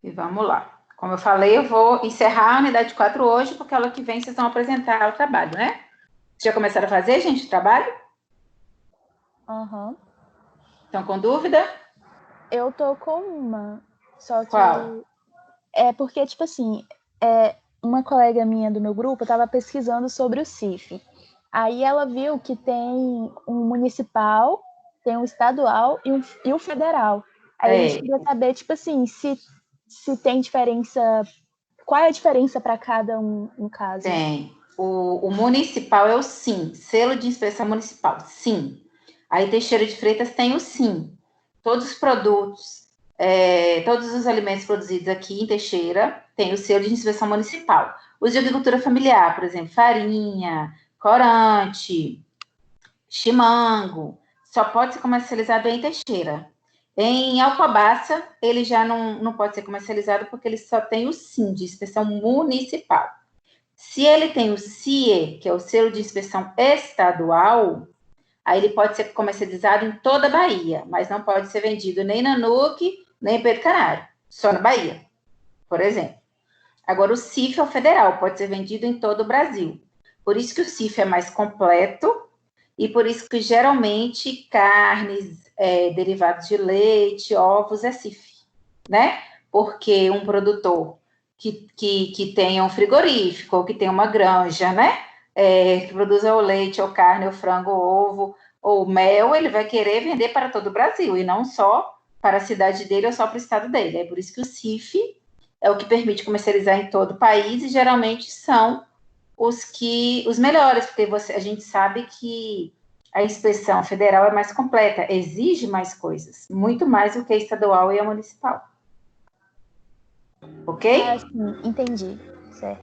E vamos lá. Como eu falei, eu vou encerrar a unidade 4 hoje, porque a aula que vem vocês vão apresentar o trabalho, né? Já começaram a fazer, gente, o trabalho? Aham. Estão com dúvida? Eu tô com uma, só que Qual? é porque, tipo assim, uma colega minha do meu grupo estava pesquisando sobre o CIF. Aí ela viu que tem um municipal, tem um estadual e um federal. Aí a gente queria saber, tipo assim, se tem diferença, qual é a diferença para cada um, no caso? Tem. O municipal é o SIM, selo de inspeção municipal, SIM. Aí Teixeira de Freitas tem o SIM. Todos os produtos, todos os alimentos produzidos aqui em Teixeira tem o selo de inspeção municipal. Os de agricultura familiar, por exemplo, farinha, corante, chimango, só pode ser comercializado em Teixeira. Em Alcobaça, ele já não pode ser comercializado porque ele só tem o SIM, de inspeção municipal. Se ele tem o CIE, que é o selo de inspeção estadual, aí ele pode ser comercializado em toda a Bahia, mas não pode ser vendido nem na NUC, nem em Pedro Canário, só na Bahia, por exemplo. Agora, o CIF é o federal, pode ser vendido em todo o Brasil. Por isso que o CIF é mais completo e por isso que geralmente carnes, derivados de leite, ovos é CIF, né? Porque um produtor que tenha um frigorífico ou que tenha uma granja, né? Que produza o leite, ou carne, ou frango, ou ovo, ou mel, ele vai querer vender para todo o Brasil e não só para a cidade dele ou só para o estado dele. É por isso que o CIF é o que permite comercializar em todo o país e geralmente são os melhores, porque a gente sabe que a inspeção federal é mais completa, exige mais coisas, muito mais do que a estadual e a municipal. Ok? Ah, sim, entendi. Certo.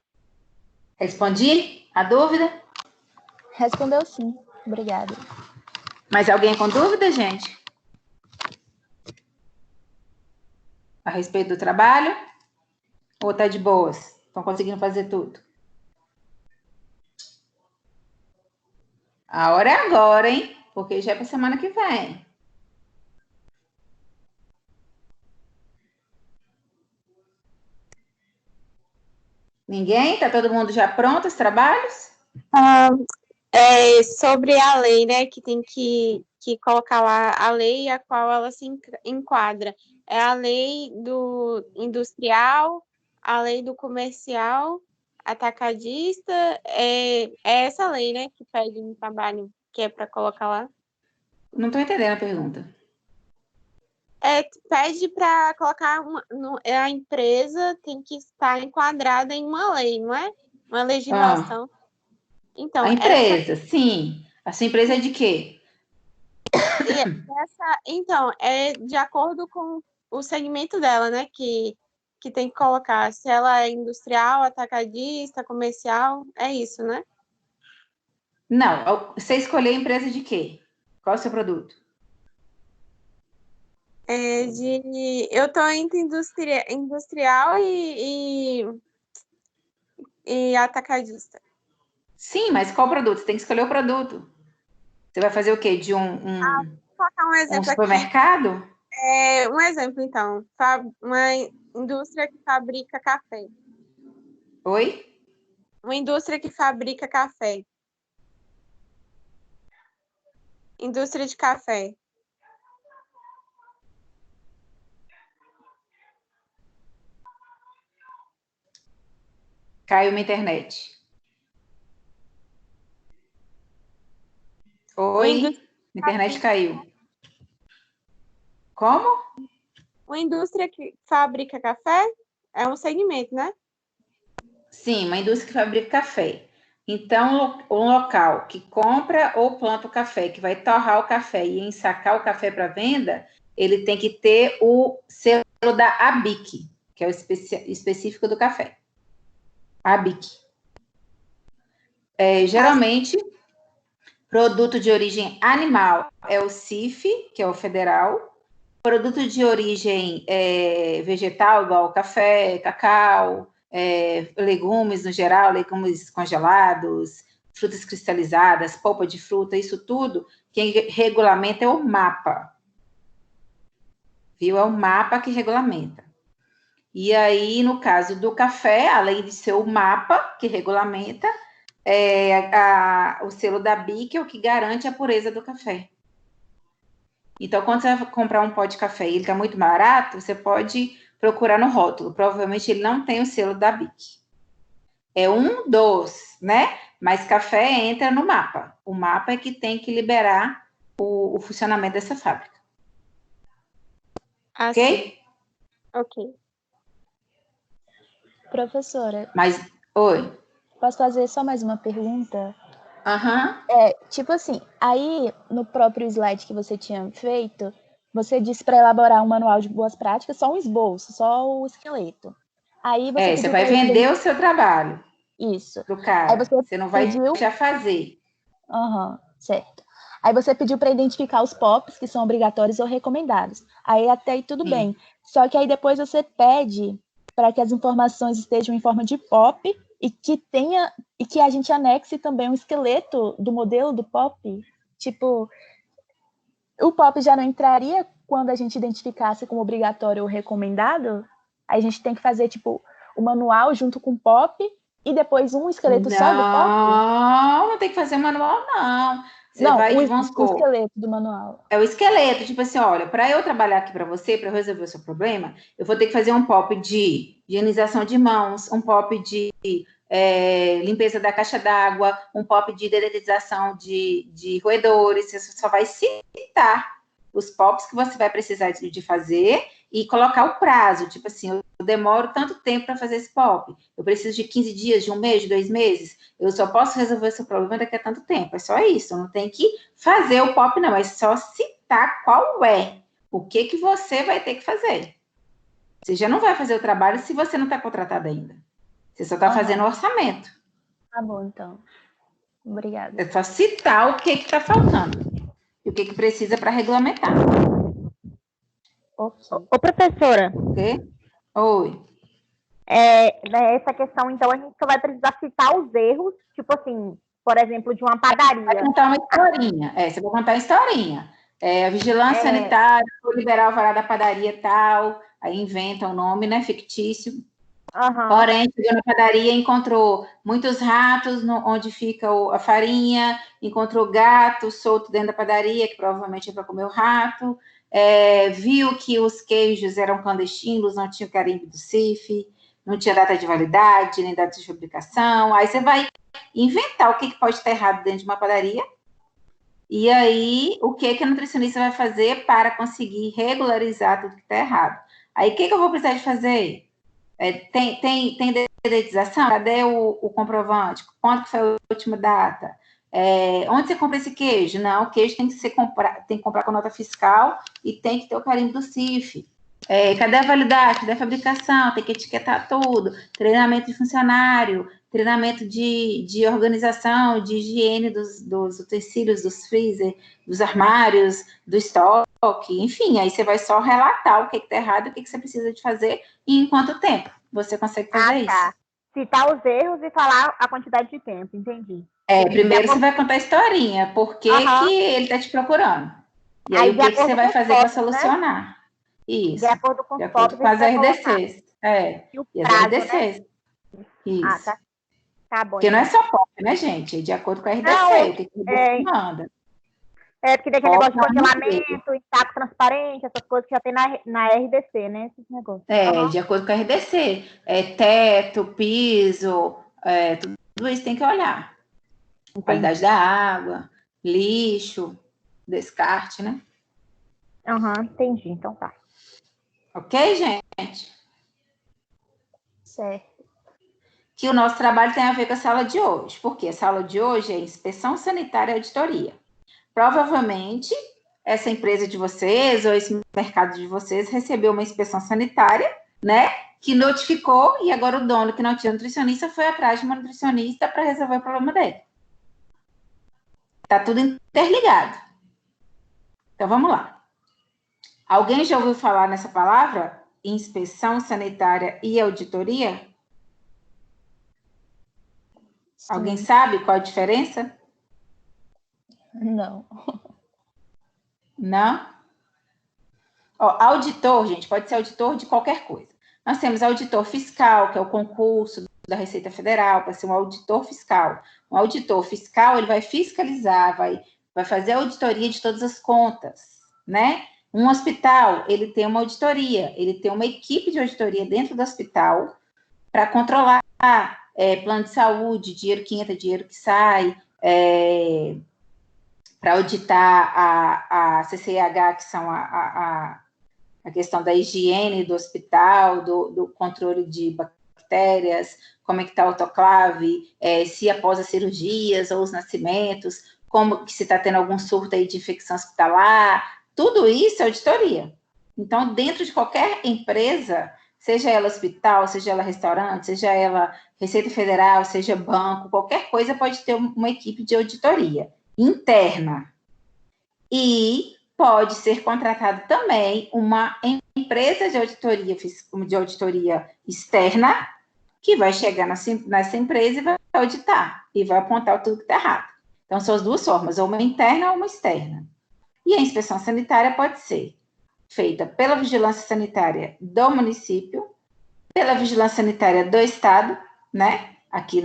Respondi a dúvida? Respondeu sim. Obrigada. Mais alguém com dúvida, gente? A respeito do trabalho? Ou tá de boas? Estão conseguindo fazer tudo? A hora é agora, hein? Porque já é para semana que vem. Ninguém? Tá todo mundo já pronto os trabalhos? Sobre a lei, né, que tem que colocar lá a lei a qual ela se enquadra. É a lei do industrial, a lei do comercial, atacadista, é essa lei, né, que pede no trabalho, que é para colocar lá. Não estou entendendo a pergunta. Pede para colocar a empresa tem que estar enquadrada em uma lei, não é? Uma legislação. Então, a empresa, sim. A sua empresa é de quê? Então, é de acordo com o segmento dela, né? Que tem que colocar se ela é industrial, atacadista, comercial, é isso, né? Não, você escolheu a empresa de quê? Qual é o seu produto? Eu tô entre industrial e atacadista. Sim, mas qual produto? Você tem que escolher o produto. Você vai fazer o quê? De Vou colocar um exemplo aqui. supermercado? Um exemplo, então. Uma indústria que fabrica café. Oi? Uma indústria que fabrica café. Indústria de café. Caiu minha internet. Oi? Minha internet caiu. Como? Uma indústria que fabrica café é um segmento, né? Sim, uma indústria que fabrica café. Então, um local que compra ou planta o café, que vai torrar o café e ensacar o café para venda, ele tem que ter o selo da ABIC, que é o específico do café. ABIC. Geralmente, produto de origem animal é o CIF, que é o federal. Produto de origem vegetal, igual café, cacau, legumes no geral, legumes congelados, frutas cristalizadas, polpa de fruta, isso tudo, quem regulamenta é o MAPA. Viu? É o MAPA que regulamenta. E aí, no caso do café, além de ser o mapa que regulamenta, o selo da BIC é o que garante a pureza do café. Então, quando você vai comprar um pó de café e ele está muito barato, você pode procurar no rótulo. Provavelmente ele não tem o selo da BIC. É um dos, né? Mas café entra no mapa. O mapa é que tem que liberar o funcionamento dessa fábrica. Ok? Ok. Professora, Mas, oi. posso fazer só mais uma pergunta? Aham. Tipo assim, aí no próprio slide que você tinha feito, você disse para elaborar um manual de boas práticas, só um esboço, só o esqueleto. Aí você Você pediu vai para ele vender o seu trabalho isso. pro Aí cara. você Você não vai pediu, já fazer. certo. Aí você pediu para identificar os POPs que são obrigatórios ou recomendados. Aí até aí tudo bem. Só que aí depois você pede para que as informações estejam em forma de POP e que a gente anexe também um esqueleto do modelo do POP. Tipo, o POP já não entraria quando a gente identificasse como obrigatório ou recomendado? Aí a gente tem que fazer, tipo, o manual junto com o POP e depois um esqueleto só do POP? Não tem que fazer manual, não. Você Não, vai, o vamos supor, esqueleto do manual. é o esqueleto, tipo assim, olha, para eu trabalhar aqui para você, para eu resolver o seu problema, eu vou ter que fazer um POP de higienização de mãos, um POP de limpeza da caixa d'água, um POP de deretização de roedores. Você só vai citar os POPs que você vai precisar de fazer e colocar o prazo. Tipo assim, eu demoro tanto tempo para fazer esse POP. Eu preciso de 15 dias, de um mês, de 2 meses. Eu só posso resolver esse problema daqui a tanto tempo. É só isso. Não tem que fazer o POP, não. É só citar qual é. O que você vai ter que fazer. Você já não vai fazer o trabalho se você não está contratado ainda. Você só está fazendo o orçamento. Tá bom, então. Obrigada. É só citar o que está faltando. E o que precisa para regulamentar. Ok. Ô, professora, Ok? Oi. nessa questão, então, a gente só vai precisar citar os erros, tipo assim, por exemplo, de uma Vai padaria. contar uma historinha. Você vai contar a historinha. A vigilância sanitária foi liberar o alvará da padaria tal. Aí inventa um nome, né? Fictício. Porém, chegou na padaria e encontrou muitos ratos onde fica a farinha, encontrou gato solto dentro da padaria, que provavelmente é para comer o rato, viu que os queijos eram clandestinos, não tinha o carimbo do CIF, não tinha data de validade, nem data de fabricação. Aí você vai inventar o que pode estar errado dentro de uma padaria, e aí o que a nutricionista vai fazer para conseguir regularizar tudo que está errado. Aí o que eu vou precisar de fazer? Tem dedetização? Cadê o comprovante? Quando que foi a última data? Onde você compra esse queijo? Não, o queijo tem que comprar com nota fiscal e tem que ter o carimbo do CIF. Cadê a validade? Cadê a fabricação? Tem que etiquetar tudo. Treinamento de funcionário, treinamento de organização, de higiene dos utensílios, dos freezer, dos armários, do estoque, enfim, aí você vai só relatar o que está errado, o que você precisa de fazer e em quanto tempo você consegue fazer isso. Citar os erros e falar a quantidade de tempo, entendi. Primeiro você vai contar a historinha, por que ele está te procurando. E aí o que você vai fazer para solucionar. Né? Isso. De acordo com de acordo com as RDCs. E as RDCs. Né? Isso. Tá bom. Porque não é só POP, né, gente? É de acordo com a RDC, o que o RDC manda. Porque tem aquele negócio de congelamento, saco transparente, essas coisas que já tem na RDC, né? Esses negócios. De acordo com a RDC. Teto, piso, tudo isso tem que olhar. Entendi. Qualidade da água, lixo, descarte, né? Entendi. Então tá. Ok, gente? Certo. Que o nosso trabalho tem a ver com a sala de hoje. Porque a sala de hoje é inspeção sanitária e auditoria. Provavelmente, essa empresa de vocês ou esse mercado de vocês recebeu uma inspeção sanitária, né? Que notificou e agora o dono que não tinha nutricionista foi atrás de uma nutricionista para resolver o problema dele. Tá tudo interligado. Então, vamos lá. Alguém já ouviu falar nessa palavra? Inspeção sanitária e auditoria? Sim. Alguém sabe qual a diferença? Não. Não? Auditor, gente, pode ser auditor de qualquer coisa. Nós temos auditor fiscal, que é o concurso da Receita Federal, para ser um auditor fiscal. Um auditor fiscal, ele vai fiscalizar, vai fazer a auditoria de todas as contas, né? Um hospital, ele tem uma auditoria, ele tem uma equipe de auditoria dentro do hospital para controlar plano de saúde, dinheiro que entra, dinheiro que sai, para auditar a CCH, que são a questão da higiene do hospital, do controle de bactérias, como é que está o autoclave, se após as cirurgias ou os nascimentos, como que se está tendo algum surto aí de infecção hospitalar, tudo isso é auditoria. Então, dentro de qualquer empresa, seja ela hospital, seja ela restaurante, seja ela Receita Federal, seja banco, qualquer coisa pode ter uma equipe de auditoria interna. E pode ser contratado também uma empresa de auditoria externa que vai chegar nessa empresa e vai auditar, e vai apontar tudo que está errado. Então, são as duas formas, ou uma interna ou uma externa. E a inspeção sanitária pode ser feita pela vigilância sanitária do município, pela vigilância sanitária do estado, né? Aqui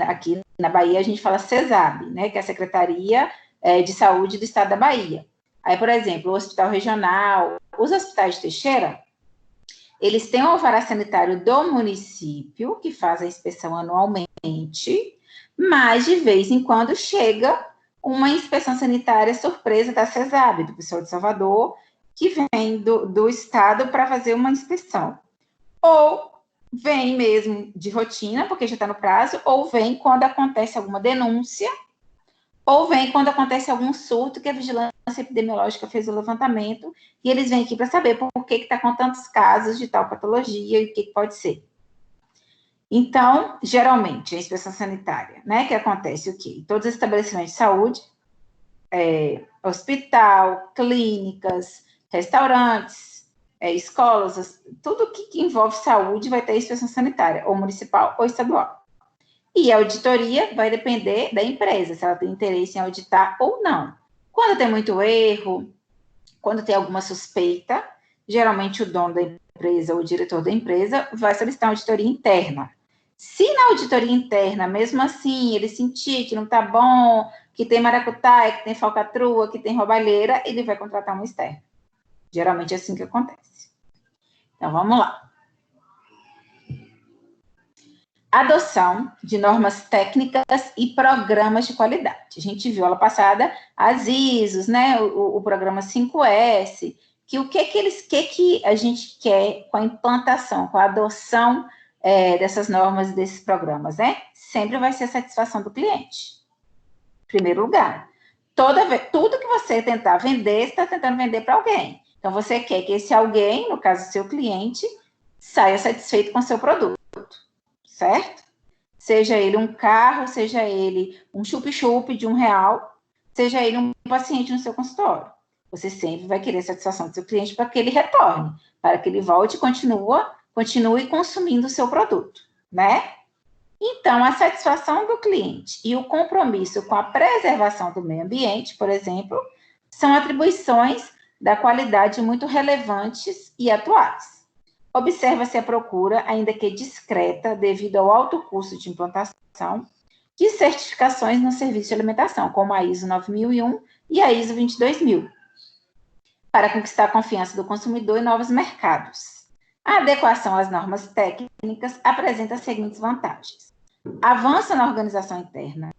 na Bahia a gente fala CESAB, né? Que é a Secretaria de Saúde do Estado da Bahia. Aí, por exemplo, o Hospital Regional, os hospitais de Teixeira, eles têm o alvará sanitário do município, que faz a inspeção anualmente, mas de vez em quando chega uma inspeção sanitária surpresa da CESAB, do pessoal de Salvador, que vem do estado para fazer uma inspeção. Ou vem mesmo de rotina, porque já está no prazo, ou vem quando acontece alguma denúncia, ou vem quando acontece algum surto que a vigilância epidemiológica fez o levantamento, e eles vêm aqui para saber por que está com tantos casos de tal patologia e o que pode ser. Então, geralmente, a inspeção sanitária, né, que acontece o quê? Todos os estabelecimentos de saúde, hospital, clínicas, restaurantes, escolas, tudo que envolve saúde vai ter inspeção sanitária, ou municipal ou estadual. E a auditoria vai depender da empresa, se ela tem interesse em auditar ou não. Quando tem muito erro, quando tem alguma suspeita, geralmente o dono da empresa ou o diretor da empresa vai solicitar uma auditoria interna. Se na auditoria interna, mesmo assim, ele sentir que não está bom, que tem maracutaia, que tem falcatrua, que tem roubalheira, ele vai contratar um externo. Geralmente é assim que acontece. Então, vamos lá. Adoção de normas técnicas e programas de qualidade. A gente viu, aula passada, as ISOs, né, o programa 5S, que o que a gente quer com a implantação, com a adoção dessas normas e desses programas, né? Sempre vai ser a satisfação do cliente. Em primeiro lugar. Tudo que você tentar vender, você está tentando vender para alguém. Então, você quer que esse alguém, no caso, seu cliente, saia satisfeito com o seu produto. Certo? Seja ele um carro, seja ele um chup-chup de R$1, seja ele um paciente no seu consultório. Você sempre vai querer a satisfação do seu cliente para que ele retorne, para que ele volte e continue consumindo o seu produto, né? Então, a satisfação do cliente e o compromisso com a preservação do meio ambiente, por exemplo, são atribuições da qualidade muito relevantes e atuais. Observa-se a procura, ainda que discreta, devido ao alto custo de implantação, de certificações no serviço de alimentação, como a ISO 9001 e a ISO 22000, para conquistar a confiança do consumidor em novos mercados. A adequação às normas técnicas apresenta as seguintes vantagens: avanço na organização interna,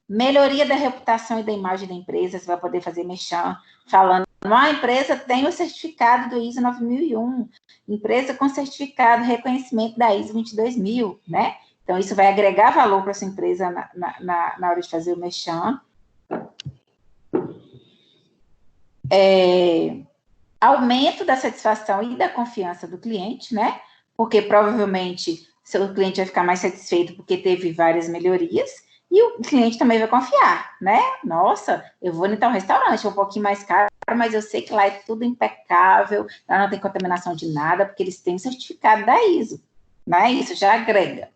melhoria da reputação e da imagem da empresa, você vai poder fazer merchan, falando, a empresa tem o certificado do ISO 9001, empresa com certificado, reconhecimento da ISO 22000, né? Então, isso vai agregar valor para a sua empresa na hora de fazer o merchan. Aumento da satisfação e da confiança do cliente, né? Porque provavelmente seu cliente vai ficar mais satisfeito porque teve várias melhorias, e o cliente também vai confiar, né? Nossa, eu vou então ao restaurante, é um pouquinho mais caro, mas eu sei que lá é tudo impecável, lá não tem contaminação de nada, porque eles têm certificado da ISO, né? Isso já agrega.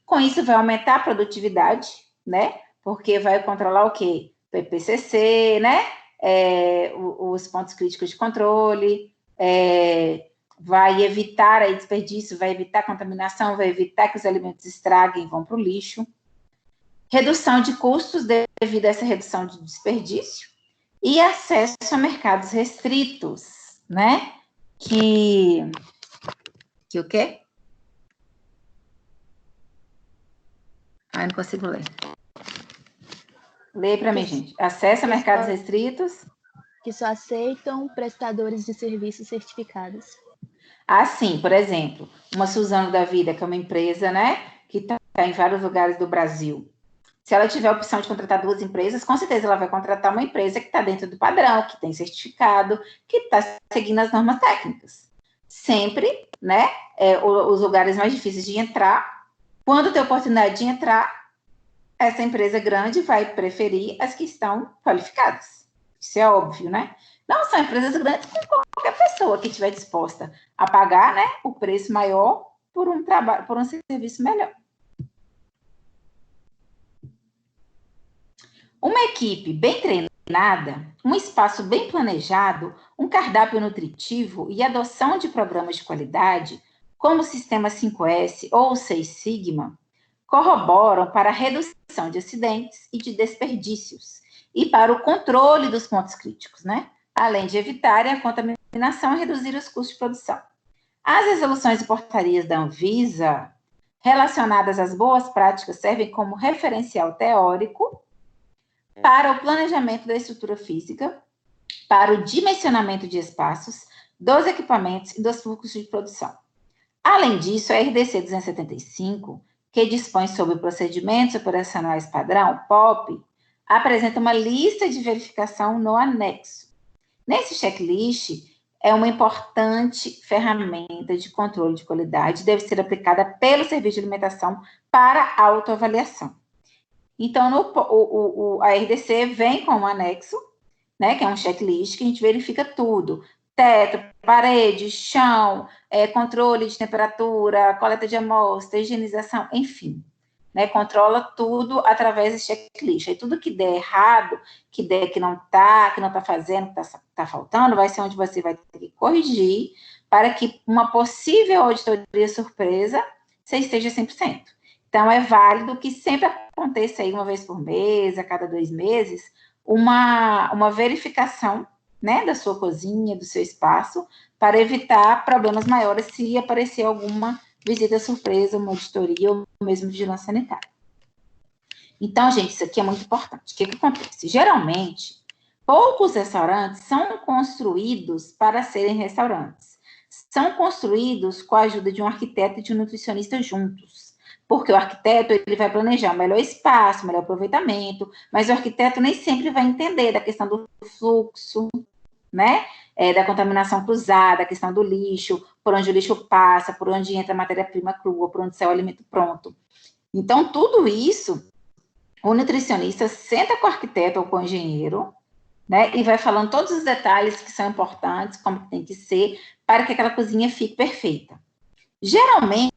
Com isso, vai aumentar a produtividade, né? Porque vai controlar o quê? PPCC, né? Os pontos críticos de controle, vai evitar aí desperdício, vai evitar contaminação, vai evitar que os alimentos estraguem e vão para o lixo. Redução de custos devido a essa redução de desperdício. E acesso a mercados restritos, né? Que o quê? Ai, não consigo ler. Lê para mim, gente. Acesso a mercados restritos. Que só aceitam prestadores de serviços certificados. Assim, por exemplo, uma Suzano da Vida, que é uma empresa, né, que está em vários lugares do Brasil. Se ela tiver a opção de contratar 2 empresas, com certeza ela vai contratar uma empresa que está dentro do padrão, que tem certificado, que está seguindo as normas técnicas. Sempre, né, os lugares mais difíceis de entrar, quando tem oportunidade de entrar, essa empresa grande vai preferir as que estão qualificadas. Isso é óbvio, né? Não são empresas grandes com qualquer pessoa que estiver disposta a pagar, né, o preço maior por um trabalho, por um serviço melhor. Uma equipe bem treinada, um espaço bem planejado, um cardápio nutritivo e adoção de programas de qualidade, como o Sistema 5S ou o 6 Sigma, corroboram para a redução de acidentes e de desperdícios e para o controle dos pontos críticos, né? Além de evitarem a contaminação e reduzir os custos de produção. As resoluções e portarias da Anvisa relacionadas às boas práticas servem como referencial teórico para o planejamento da estrutura física, para o dimensionamento de espaços, dos equipamentos e dos fluxos de produção. Além disso, a RDC 275, que dispõe sobre procedimentos operacionais padrão, POP, apresenta uma lista de verificação no anexo. Nesse checklist, é uma importante ferramenta de controle de qualidade, deve ser aplicada pelo serviço de alimentação para autoavaliação. Então, a RDC vem com um anexo, né, que é um checklist, que a gente verifica tudo. Teto, parede, chão, controle de temperatura, coleta de amostra, higienização, enfim. Né, controla tudo através desse checklist. E tudo que der errado, que não está fazendo, que está faltando, vai ser onde você vai ter que corrigir para que uma possível auditoria surpresa você esteja 100%. Então, é válido que sempre aconteça aí 1 vez por mês, a cada 2 meses, uma verificação, né, da sua cozinha, do seu espaço, para evitar problemas maiores se aparecer alguma visita surpresa, uma auditoria ou mesmo vigilância sanitária. Então, gente, isso aqui é muito importante. O que acontece? Geralmente, poucos restaurantes são construídos para serem restaurantes. São construídos com a ajuda de um arquiteto e de um nutricionista juntos. Porque o arquiteto ele vai planejar o melhor espaço, o melhor aproveitamento, mas o arquiteto nem sempre vai entender da questão do fluxo, né? Da contaminação cruzada, a questão do lixo, por onde o lixo passa, por onde entra a matéria-prima crua, por onde sai o alimento pronto. Então, tudo isso, o nutricionista senta com o arquiteto ou com o engenheiro, né? E vai falando todos os detalhes que são importantes, como tem que ser, para que aquela cozinha fique perfeita. Geralmente,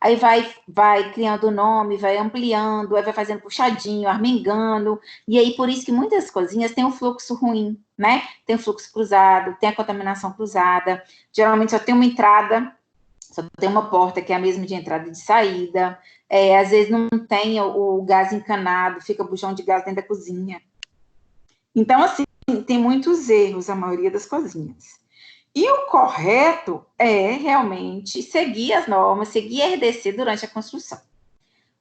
aí vai criando o nome, vai ampliando, aí vai fazendo puxadinho, armengando, e aí por isso que muitas cozinhas têm um fluxo ruim, né? Tem o fluxo cruzado, tem a contaminação cruzada, geralmente só tem uma entrada, só tem uma porta que é a mesma de entrada e de saída, às vezes não tem o gás encanado, fica bujão de gás dentro da cozinha. Então, assim, tem muitos erros a maioria das cozinhas. E o correto é realmente seguir as normas, seguir a RDC durante a construção.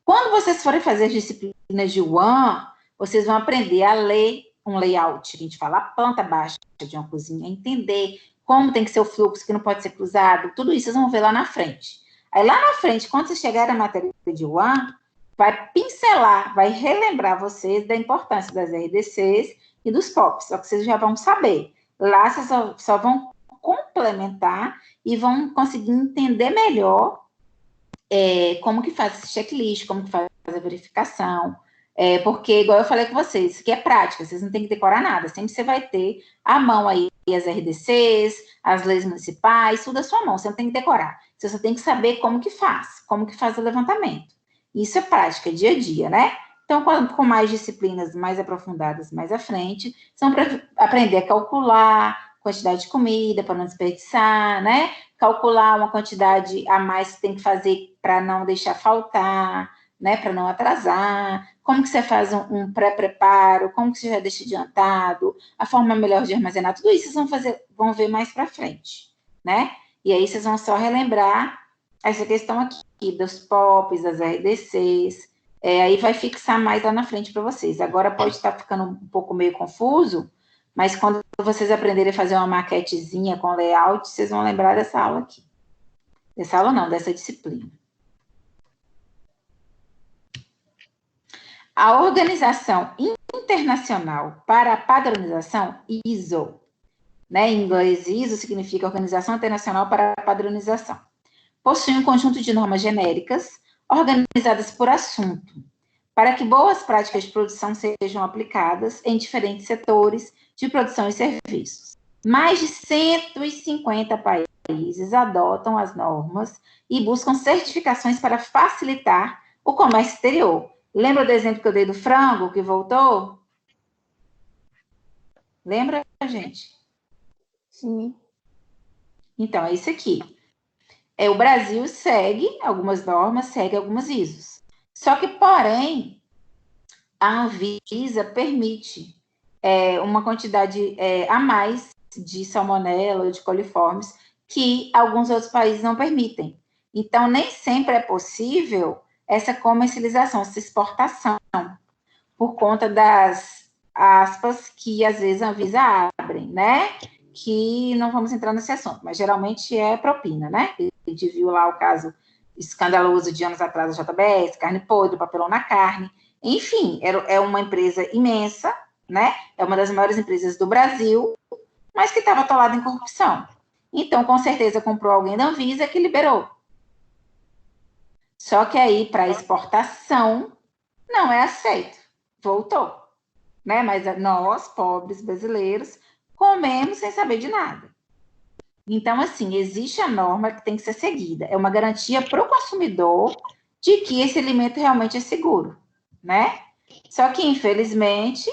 Quando vocês forem fazer as disciplinas de WAN, vocês vão aprender a ler um layout, a gente fala a planta baixa de uma cozinha, entender como tem que ser o fluxo, que não pode ser cruzado, tudo isso vocês vão ver lá na frente. Aí lá na frente, quando vocês chegarem na matéria de WAN, vai pincelar, vai relembrar vocês da importância das RDCs e dos POPs, só que vocês já vão saber. Lá vocês só vão complementar e vão conseguir entender melhor como que faz esse checklist, como que faz a verificação, porque, igual eu falei com vocês, isso aqui é prática, vocês não tem que decorar nada, sempre você vai ter à mão aí as RDCs, as leis municipais, tudo à sua mão, você não tem que decorar, você só tem que saber como que faz o levantamento. Isso é prática, dia a dia, né? Então, com mais disciplinas mais aprofundadas mais à frente, são para aprender a calcular, quantidade de comida para não desperdiçar, né? Calcular uma quantidade a mais que tem que fazer para não deixar faltar, né? Para não atrasar. Como que você faz um pré-preparo? Como que você já deixa adiantado? A forma melhor de armazenar, tudo isso vocês vão ver mais para frente, né? E aí vocês vão só relembrar essa questão aqui dos POPs, das RDCs, aí vai fixar mais lá na frente para vocês. Agora pode estar ficando um pouco meio confuso, mas quando vocês aprenderem a fazer uma maquetezinha com layout, vocês vão lembrar dessa aula aqui. Dessa aula não, dessa disciplina. A Organização Internacional para a Padronização, ISO, né? Em inglês, ISO significa Organização Internacional para a Padronização, possui um conjunto de normas genéricas organizadas por assunto, para que boas práticas de produção sejam aplicadas em diferentes setores de produção e serviços. Mais de 150 países adotam as normas e buscam certificações para facilitar o comércio exterior. Lembra do exemplo que eu dei do frango que voltou? Lembra, gente? Sim. Então, é isso aqui. O Brasil segue algumas normas, segue algumas ISOs. Só que, porém, a Anvisa permite uma quantidade a mais de salmonela ou de coliformes que alguns outros países não permitem. Então, nem sempre é possível essa comercialização, essa exportação, por conta das aspas que, às vezes, a Anvisa abre, né? Que não vamos entrar nesse assunto, mas geralmente é propina, né? A gente viu lá o caso escandaloso de anos atrás da JBS, carne podre, papelão na carne. Enfim, é uma empresa imensa, né? É uma das maiores empresas do Brasil, mas que estava atolada em corrupção. Então, com certeza, comprou alguém da Anvisa que liberou. Só que aí, para exportação, não é aceito. Voltou. Né? Mas nós, pobres brasileiros, comemos sem saber de nada. Então, assim, existe a norma que tem que ser seguida. É uma garantia para o consumidor de que esse alimento realmente é seguro, né? Só que, infelizmente,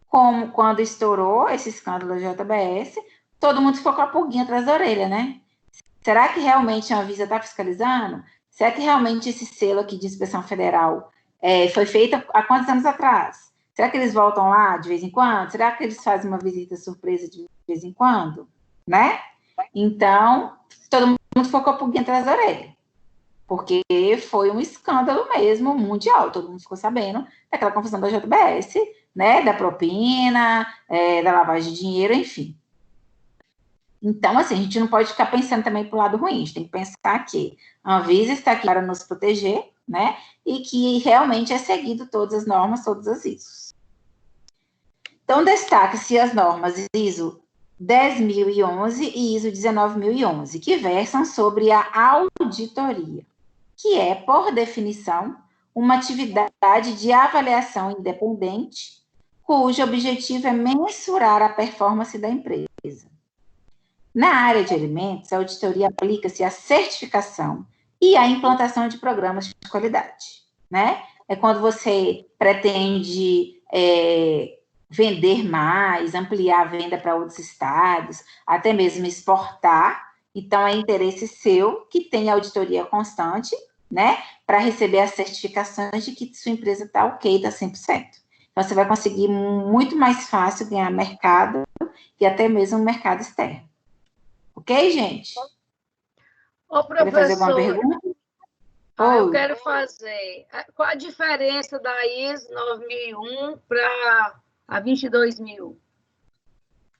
como quando estourou esse escândalo da JBS, todo mundo ficou com a pulguinha atrás da orelha, né? Será que realmente a Anvisa está fiscalizando? Será que realmente esse selo aqui de inspeção federal foi feito há quantos anos atrás? Será que eles voltam lá de vez em quando? Será que eles fazem uma visita surpresa de vez em quando? Né? Então, todo mundo ficou com a pulguinha atrás da orelha. Porque foi um escândalo mesmo mundial. Todo mundo ficou sabendo daquela confusão da JBS, né? Da propina, da lavagem de dinheiro, enfim. Então, assim, a gente não pode ficar pensando também para o lado ruim. A gente tem que pensar que a Anvisa está aqui para nos proteger, né? E que realmente é seguido todas as normas, todas as ISOs. Então, destaca-se as normas ISO 10.011 e ISO 19.011, que versam sobre a auditoria, que é, por definição, uma atividade de avaliação independente, cujo objetivo é mensurar a performance da empresa. Na área de alimentos, a auditoria aplica-se à certificação e à implantação de programas de qualidade, né? É quando você pretende vender mais, ampliar a venda para outros estados, até mesmo exportar. Então, é interesse seu que tenha auditoria constante, né? Para receber as certificações de que sua empresa está ok, está 100%. Então, você vai conseguir muito mais fácil ganhar mercado e até mesmo um mercado externo. Ok, gente? Ô, Quer fazer alguma professora, pergunta? eu quero fazer. Qual a diferença da ISO 9001 para a 22.000?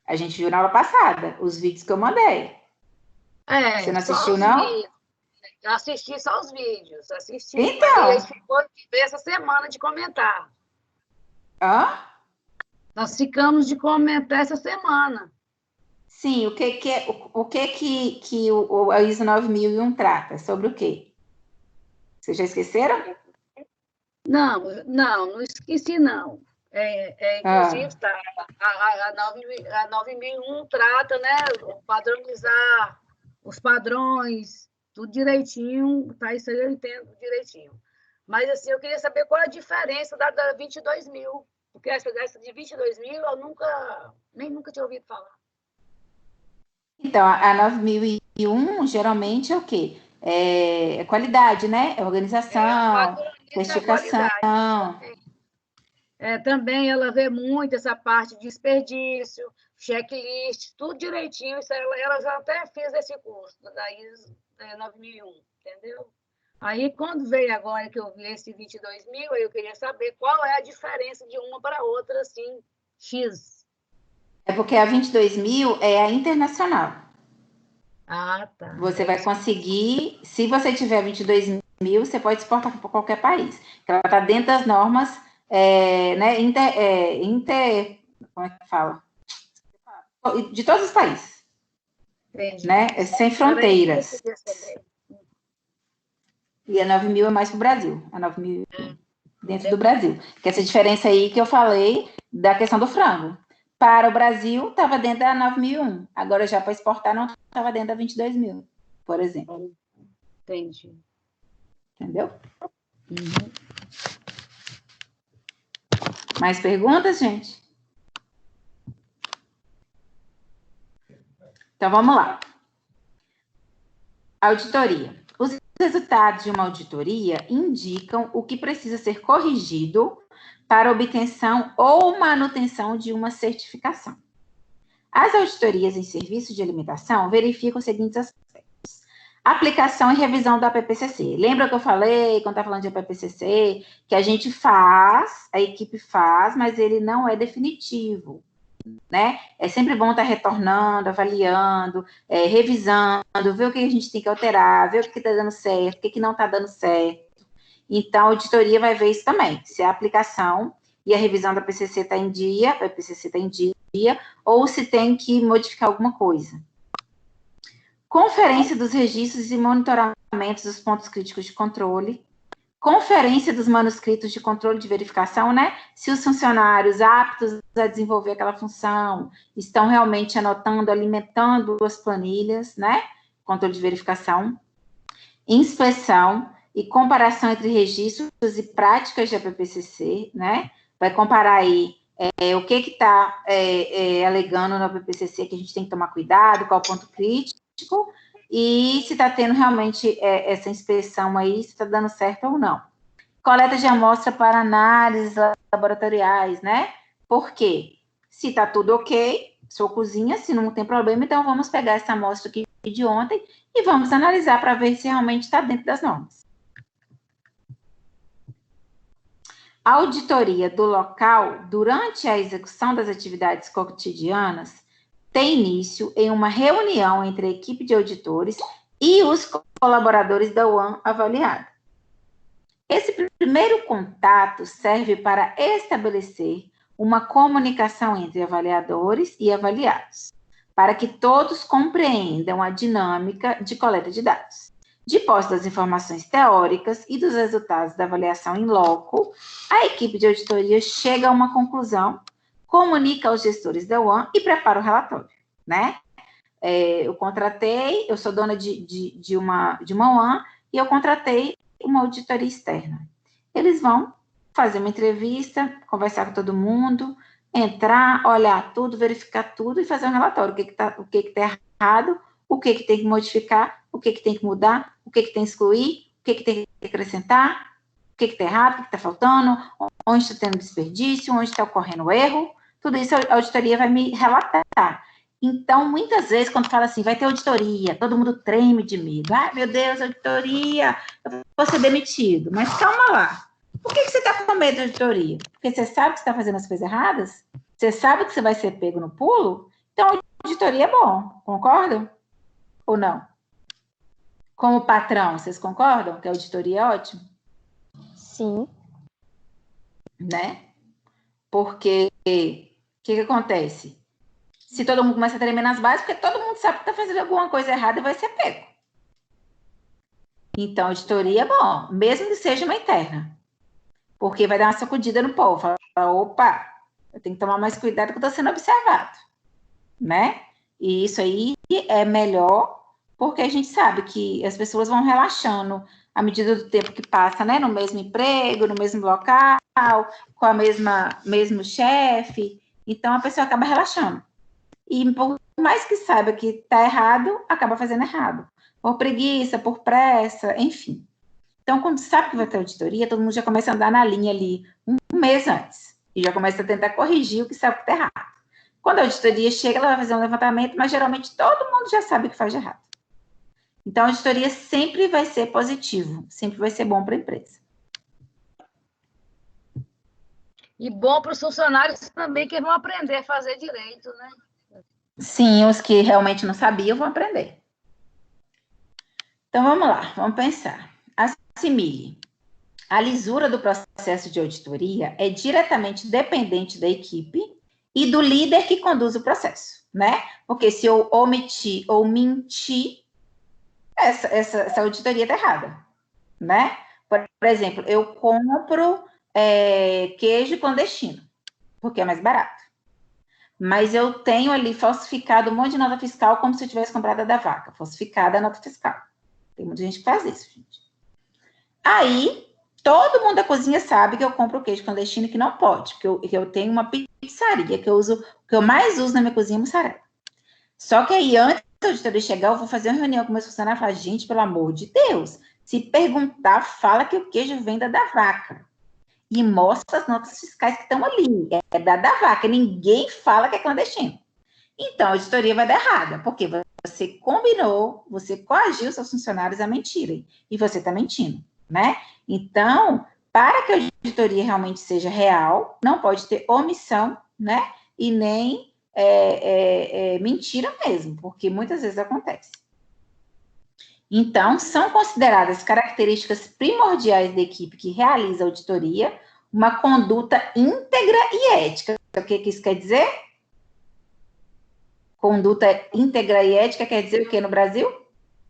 A gente viu na aula passada, os vídeos que eu mandei. Você não assistiu, não? Vídeos. Eu assisti só os vídeos. Assisti. Então. E ficou de ver essa semana de comentar. Hã? Nós ficamos de comentar essa semana. Sim, o que a ISO 9001 trata? Sobre o quê? Vocês já esqueceram? Não esqueci, não. Inclusive, tá, a 9001 trata, né, padronizar os padrões, tudo direitinho, tá? Isso aí eu entendo direitinho. Mas, assim, eu queria saber qual a diferença da 22.000, porque essa de 22.000 eu nunca tinha ouvido falar. Então, a 9001, geralmente, é o quê? É qualidade, né? É organização, certificação. Também ela vê muito essa parte de desperdício, checklist, tudo direitinho. Isso ela já até fez esse curso da ISO 9001, entendeu? Aí, quando veio agora que eu vi esse 22.000, eu queria saber qual é a diferença de uma para outra, assim, X. É porque a 22.000 é a internacional. Ah, tá. Você vai conseguir, se você tiver 22.000, você pode exportar para qualquer país. Ela está dentro das normas, né, como é que fala? De todos os países. Entendi. Né? É sem fronteiras. E a 9.000 é mais para o Brasil. A 9.000 dentro do Brasil. Que essa diferença aí que eu falei da questão do frango. Para o Brasil, estava dentro da 9.001. Agora, já para exportar, não estava dentro da 22.000, por exemplo. Entendi. Entendeu? Mais perguntas, gente? Então, vamos lá. Auditoria. Os resultados de uma auditoria indicam o que precisa ser corrigido para obtenção ou manutenção de uma certificação. As auditorias em serviços de alimentação verificam os seguintes aspectos: aplicação e revisão da PPCC. Lembra que eu falei, quando está falando de PPCC, que a gente faz, a equipe faz, mas ele não é definitivo, né? É sempre bom estar retornando, avaliando, revisando, ver o que a gente tem que alterar, ver o que está dando certo, o que não está dando certo. Então, a auditoria vai ver isso também, se a aplicação e a revisão da PCC está em dia, a PCC está em dia, ou se tem que modificar alguma coisa. Conferência dos registros e monitoramentos dos pontos críticos de controle. Conferência dos manuscritos de controle de verificação, né? Se os funcionários aptos a desenvolver aquela função estão realmente anotando, alimentando as planilhas, né? Controle de verificação. Inspeção e comparação entre registros e práticas de APPCC, né? Vai comparar aí o que está alegando no APPCC que a gente tem que tomar cuidado, qual o ponto crítico, e se está tendo realmente essa inspeção aí, se está dando certo ou não. Coleta de amostra para análises laboratoriais, né? Por quê? Se está tudo ok, sua cozinha, se não tem problema, então vamos pegar essa amostra aqui de ontem e vamos analisar para ver se realmente está dentro das normas. A auditoria do local, durante a execução das atividades cotidianas, tem início em uma reunião entre a equipe de auditores e os colaboradores da UAM avaliada. Esse primeiro contato serve para estabelecer uma comunicação entre avaliadores e avaliados, para que todos compreendam a dinâmica de coleta de dados. De posse das informações teóricas e dos resultados da avaliação em loco, a equipe de auditoria chega a uma conclusão, comunica aos gestores da UAM e prepara o relatório, né? Eu contratei, eu sou dona de uma UAM e eu contratei uma auditoria externa. Eles vão fazer uma entrevista, conversar com todo mundo, entrar, olhar tudo, verificar tudo e fazer um relatório. O que está errado, o que tem que modificar, o que tem que mudar, o que tem que excluir, o que tem que acrescentar, o que está errado, o que está faltando, onde está tendo desperdício, onde está ocorrendo erro. Tudo isso a auditoria vai me relatar. Então, muitas vezes, quando fala assim, vai ter auditoria, todo mundo treme de medo. Ai, meu Deus, auditoria, eu vou ser demitido. Mas calma lá. Por que você está com medo de auditoria? Porque você sabe que você está fazendo as coisas erradas? Você sabe que você vai ser pego no pulo? Então, auditoria é bom, concordam? Ou não? Como patrão, vocês concordam que a auditoria é ótimo? Sim. Né? Porque o que acontece? Se todo mundo começa a tremer nas bases, porque todo mundo sabe que está fazendo alguma coisa errada e vai ser pego. Então, auditoria é bom, mesmo que seja uma interna. Porque vai dar uma sacudida no povo. Fala, opa, eu tenho que tomar mais cuidado que eu estou sendo observado. Né? E isso aí é melhor, porque a gente sabe que as pessoas vão relaxando à medida do tempo que passa, né? No mesmo emprego, no mesmo local, com a mesmo chefe. Então, a pessoa acaba relaxando. E mais que saiba que está errado, acaba fazendo errado. Por preguiça, por pressa, enfim. Então, quando sabe que vai ter auditoria, todo mundo já começa a andar na linha ali um mês antes. E já começa a tentar corrigir o que sabe que está errado. Quando a auditoria chega, ela vai fazer um levantamento, mas geralmente todo mundo já sabe o que faz de errado. Então, a auditoria sempre vai ser positivo, sempre vai ser bom para a empresa. E bom para os funcionários também, que vão aprender a fazer direito, né? Sim, os que realmente não sabiam vão aprender. Então, vamos lá, vamos pensar. Assimile. A lisura do processo de auditoria é diretamente dependente da equipe e do líder que conduz o processo, né? Porque se eu omitir ou mentir, essa auditoria está errada, né? Por exemplo, eu compro queijo clandestino, porque é mais barato. Mas eu tenho ali falsificado um monte de nota fiscal como se eu tivesse comprado a da vaca, falsificada a nota fiscal. Tem muita gente que faz isso, gente. Aí, todo mundo da cozinha sabe que eu compro queijo clandestino, que não pode, que eu tenho uma pizzaria que eu mais uso na minha cozinha é mussarela. Só que aí, antes da auditoria chegar, eu vou fazer uma reunião com meus funcionários e falar, gente, pelo amor de Deus, se perguntar, fala que o queijo vem da vaca. E mostra as notas fiscais que estão ali. É da vaca. Ninguém fala que é clandestino. Então, a auditoria vai dar errada, porque você combinou, você coagiu seus funcionários a mentirem. E você está mentindo, né? Então, para que a auditoria realmente seja real, não pode ter omissão, né? E nem mentira mesmo, porque muitas vezes acontece. Então, são consideradas características primordiais da equipe que realiza a auditoria uma conduta íntegra e ética. O que isso quer dizer? Conduta íntegra e ética quer dizer o quê no Brasil?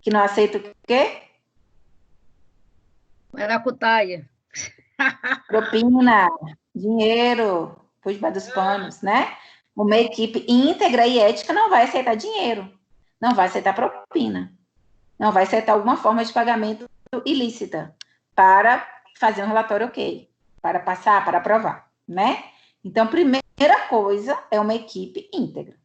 Que não aceita o quê? Maracutaia. Propina, dinheiro, por debaixo dos panos, né? Uma equipe íntegra e ética não vai aceitar dinheiro, não vai aceitar propina, não vai aceitar alguma forma de pagamento ilícita para fazer um relatório ok, para passar, para aprovar, né? Então, primeira coisa é uma equipe íntegra.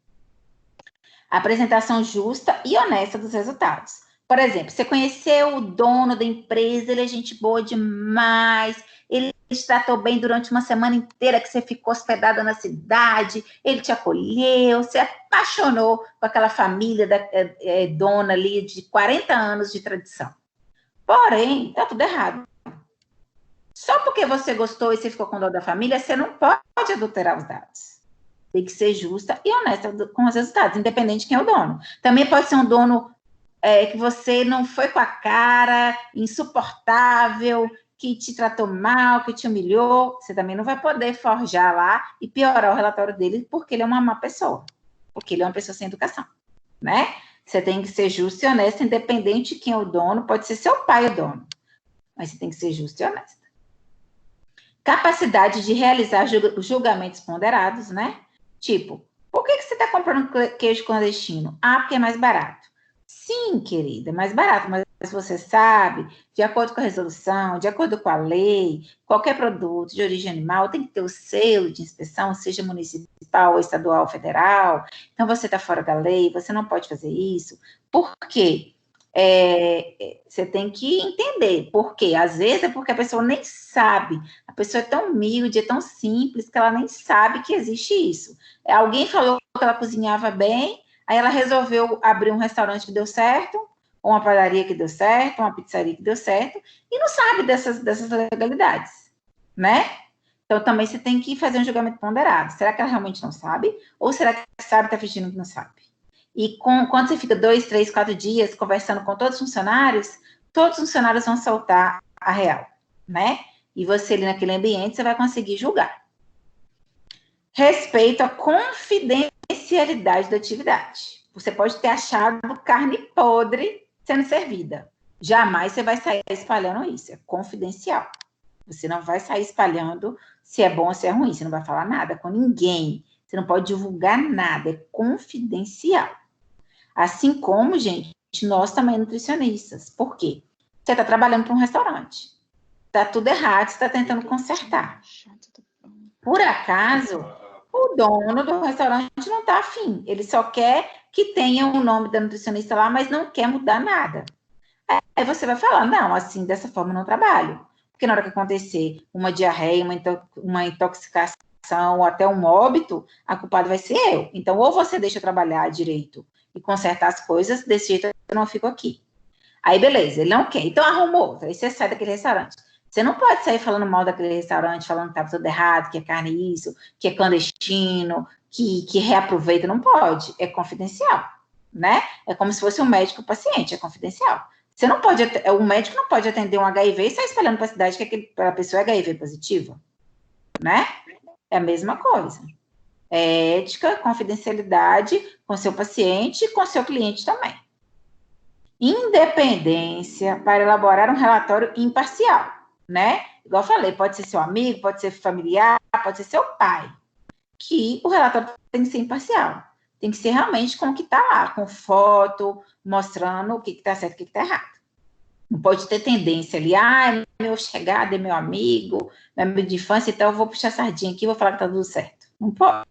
Apresentação justa e honesta dos resultados. Por exemplo, você conheceu o dono da empresa, ele é gente boa demais, ele te tratou bem durante uma semana inteira que você ficou hospedada na cidade, ele te acolheu, se apaixonou com aquela família dona ali de 40 anos de tradição. Porém, tá tudo errado. Só porque você gostou e você ficou com dó da família, você não pode adulterar os dados. Tem que ser justa e honesta com os resultados, independente de quem é o dono. Também pode ser um dono que você não foi com a cara, insuportável, que te tratou mal, que te humilhou. Você também não vai poder forjar lá e piorar o relatório dele porque ele é uma má pessoa, porque ele é uma pessoa sem educação, né? Você tem que ser justo e honesto, independente de quem é o dono, pode ser seu pai o dono, mas você tem que ser justo e honesto. Capacidade de realizar julgamentos ponderados, né? Tipo, por que você está comprando queijo clandestino? Ah, porque é mais barato. Sim, querida, é mais barato, mas você sabe, de acordo com a resolução, de acordo com a lei, qualquer produto de origem animal tem que ter o selo de inspeção, seja municipal, estadual ou federal. Então, você está fora da lei, você não pode fazer isso. Por quê? Você tem que entender por quê. Às vezes é porque a pessoa nem sabe. A pessoa é tão humilde, é tão simples, que ela nem sabe que existe isso. Alguém falou que ela cozinhava bem, aí ela resolveu abrir um restaurante que deu certo, ou uma padaria que deu certo, uma pizzaria que deu certo, e não sabe dessas legalidades, né? Então, também você tem que fazer um julgamento ponderado. Será que ela realmente não sabe? Ou será que sabe e está fingindo que não sabe? E quando você fica 2, 3, 4 dias conversando com todos os funcionários vão soltar a real, né? E você ali naquele ambiente, você vai conseguir julgar. Respeito à confidencialidade da atividade. Você pode ter achado carne podre sendo servida. Jamais você vai sair espalhando isso. É confidencial. Você não vai sair espalhando se é bom ou se é ruim. Você não vai falar nada com ninguém. Você não pode divulgar nada. É confidencial. Assim como, gente, nós também nutricionistas. Por quê? Você está trabalhando para um restaurante. Está tudo errado, você está tentando consertar. Por acaso, o dono do restaurante não está afim. Ele só quer que tenha o nome da nutricionista lá, mas não quer mudar nada. Aí você vai falar, não, assim, dessa forma eu não trabalho. Porque na hora que acontecer uma diarreia, uma intoxicação ou até um óbito, a culpada vai ser eu. Então, ou você deixa eu trabalhar direito e consertar as coisas, desse jeito eu não fico aqui. Aí, beleza, ele não quer. Então, arrumou outra. Aí você sai daquele restaurante. Você não pode sair falando mal daquele restaurante, falando que tá tudo errado, que é carne isso, que é clandestino, que reaproveita. Não pode. É confidencial, né? É como se fosse um médico paciente, é confidencial. Você não pode, o médico não pode atender um HIV e sair espalhando para a cidade que aquela pessoa é HIV positiva, né? É a mesma coisa. É ética, confidencialidade com seu paciente e com seu cliente também. Independência para elaborar um relatório imparcial, né? Igual eu falei, pode ser seu amigo, pode ser familiar, pode ser seu pai, que o relatório tem que ser imparcial. Tem que ser realmente com o que está lá, com foto, mostrando o que está certo e o que está errado. Não pode ter tendência ali, é meu chegado, é meu amigo de infância, então eu vou puxar a sardinha aqui e vou falar que está tudo certo. Não pode.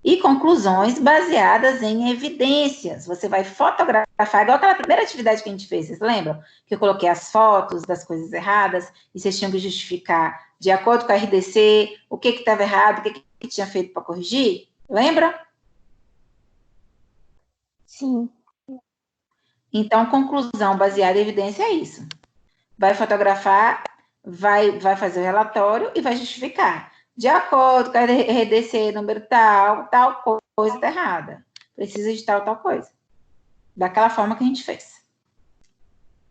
E conclusões baseadas em evidências. Você vai fotografar, igual aquela primeira atividade que a gente fez, vocês lembram? Que eu coloquei as fotos das coisas erradas e vocês tinham que justificar, de acordo com a RDC, o que estava errado, o que tinha feito para corrigir? Lembra? Sim. Então, conclusão baseada em evidência é isso. Vai fotografar, vai fazer o relatório e vai justificar. De acordo com a RDC, número tal coisa está errada. Precisa de tal coisa. Daquela forma que a gente fez.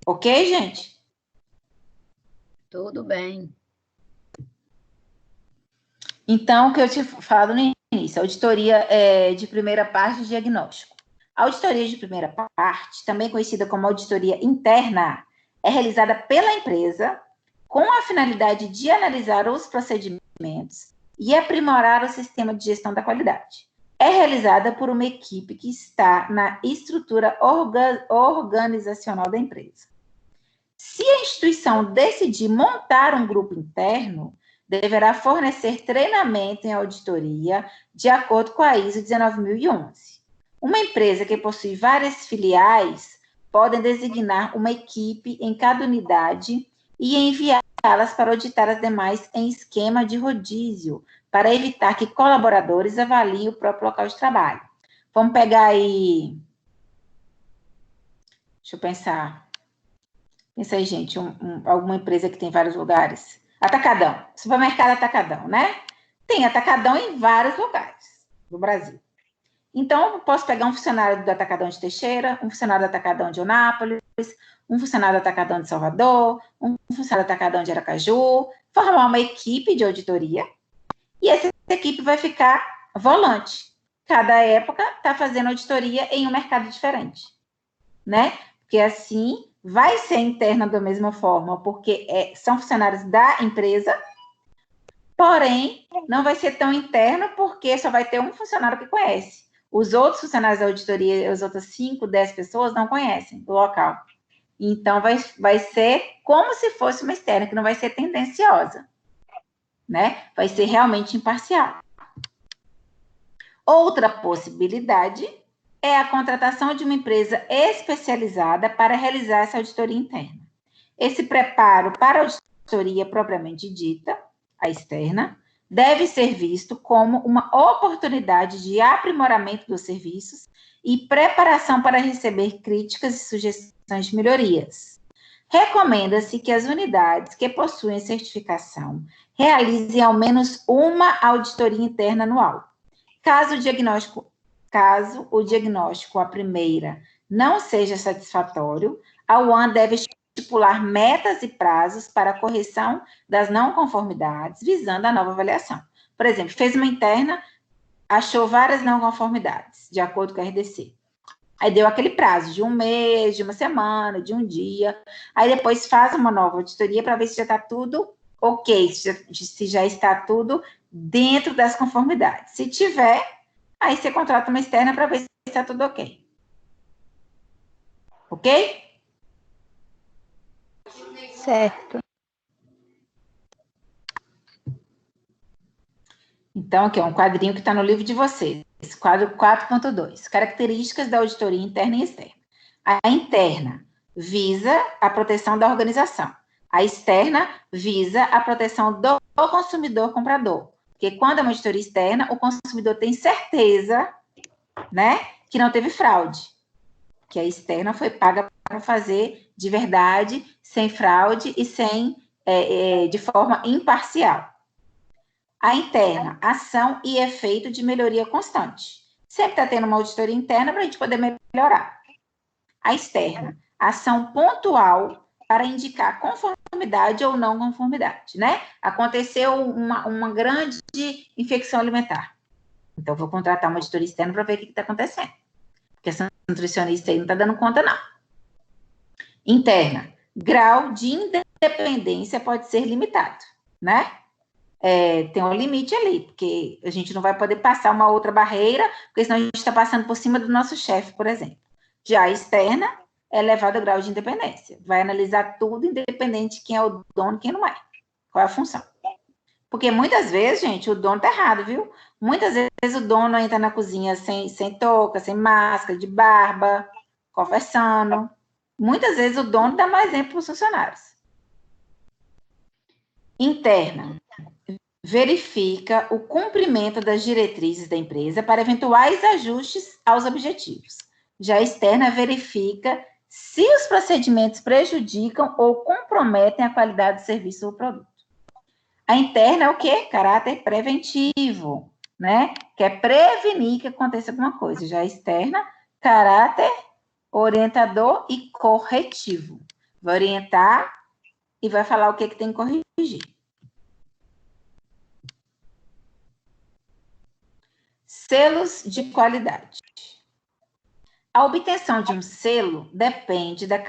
Ok, gente? Tudo bem. Então, o que eu tinha falado no início, auditoria de primeira parte de diagnóstico. A auditoria de primeira parte, também conhecida como auditoria interna, é realizada pela empresa com a finalidade de analisar os procedimentos e aprimorar o sistema de gestão da qualidade. É realizada por uma equipe que está na estrutura organizacional da empresa. Se a instituição decidir montar um grupo interno, deverá fornecer treinamento em auditoria de acordo com a ISO 19011. Uma empresa que possui várias filiais pode designar uma equipe em cada unidade e enviá-las para auditar as demais em esquema de rodízio, para evitar que colaboradores avaliem o próprio local de trabalho. Vamos pegar aí... Deixa eu pensar. Pensa aí, gente, alguma empresa que tem vários lugares. Atacadão, supermercado Atacadão, né? Tem Atacadão em vários lugares do Brasil. Então, eu posso pegar um funcionário do Atacadão de Teixeira, um funcionário do Atacadão de Onápolis, um funcionário do Atacadão de Salvador, um funcionário do Atacadão de Aracaju, formar uma equipe de auditoria, e essa equipe vai ficar volante. Cada época está fazendo auditoria em um mercado diferente, né? Porque assim vai ser interna da mesma forma, porque são funcionários da empresa, porém, não vai ser tão interno, porque só vai ter um funcionário que conhece. Os outros funcionários da auditoria, as outras 5, 10 pessoas não conhecem o local. Então, vai ser como se fosse uma externa, que não vai ser tendenciosa, né? Vai ser realmente imparcial. Outra possibilidade é a contratação de uma empresa especializada para realizar essa auditoria interna. Esse preparo para a auditoria propriamente dita, a externa, deve ser visto como uma oportunidade de aprimoramento dos serviços e preparação para receber críticas e sugestões de melhorias. Recomenda-se que as unidades que possuem certificação realizem ao menos uma auditoria interna anual. Caso o diagnóstico, a primeira, não seja satisfatório, a UAN deve estipular metas e prazos para a correção das não conformidades, visando a nova avaliação. Por exemplo, fez uma interna, achou várias não conformidades, de acordo com a RDC. Aí deu aquele prazo de um mês, de uma semana, de um dia. Aí depois faz uma nova auditoria para ver se já está tudo ok, se já está tudo dentro das conformidades. Se tiver, aí você contrata uma externa para ver se está tudo ok. Ok? Certo. Então, aqui é um quadrinho que está no livro de vocês. Quadro 4.2. Características da auditoria interna e externa. A interna visa a proteção da organização. A externa visa a proteção do consumidor comprador. Porque quando é uma auditoria externa, o consumidor tem certeza, né, que não teve fraude. Que a externa foi paga para fazer de verdade, sem fraude e de forma imparcial. A interna, ação e efeito de melhoria constante. Sempre está tendo uma auditoria interna para a gente poder melhorar. A externa, ação pontual para indicar conformidade ou não conformidade, né? Aconteceu uma grande infecção alimentar. Então, vou contratar uma auditoria externa para ver o que está acontecendo. Porque essa nutricionista aí não está dando conta, não. Interna, grau de independência pode ser limitado, né? Tem um limite ali, porque a gente não vai poder passar uma outra barreira, porque senão a gente está passando por cima do nosso chefe, por exemplo. Já a externa é elevado ao grau de independência. Vai analisar tudo, independente de quem é o dono e quem não é. Qual é a função? Porque muitas vezes, gente, o dono tá errado, viu? Muitas vezes o dono entra na cozinha sem touca, sem máscara, de barba, conversando. Muitas vezes o dono dá mais exemplo para os funcionários. Interna. Verifica o cumprimento das diretrizes da empresa para eventuais ajustes aos objetivos. Já a externa verifica se os procedimentos prejudicam ou comprometem a qualidade do serviço ou produto. A interna é o quê? Caráter preventivo, né? Quer prevenir que aconteça alguma coisa. Já a externa, caráter orientador e corretivo. Vai orientar e vai falar o que tem que corrigir. Selos de qualidade. A obtenção de um selo depende da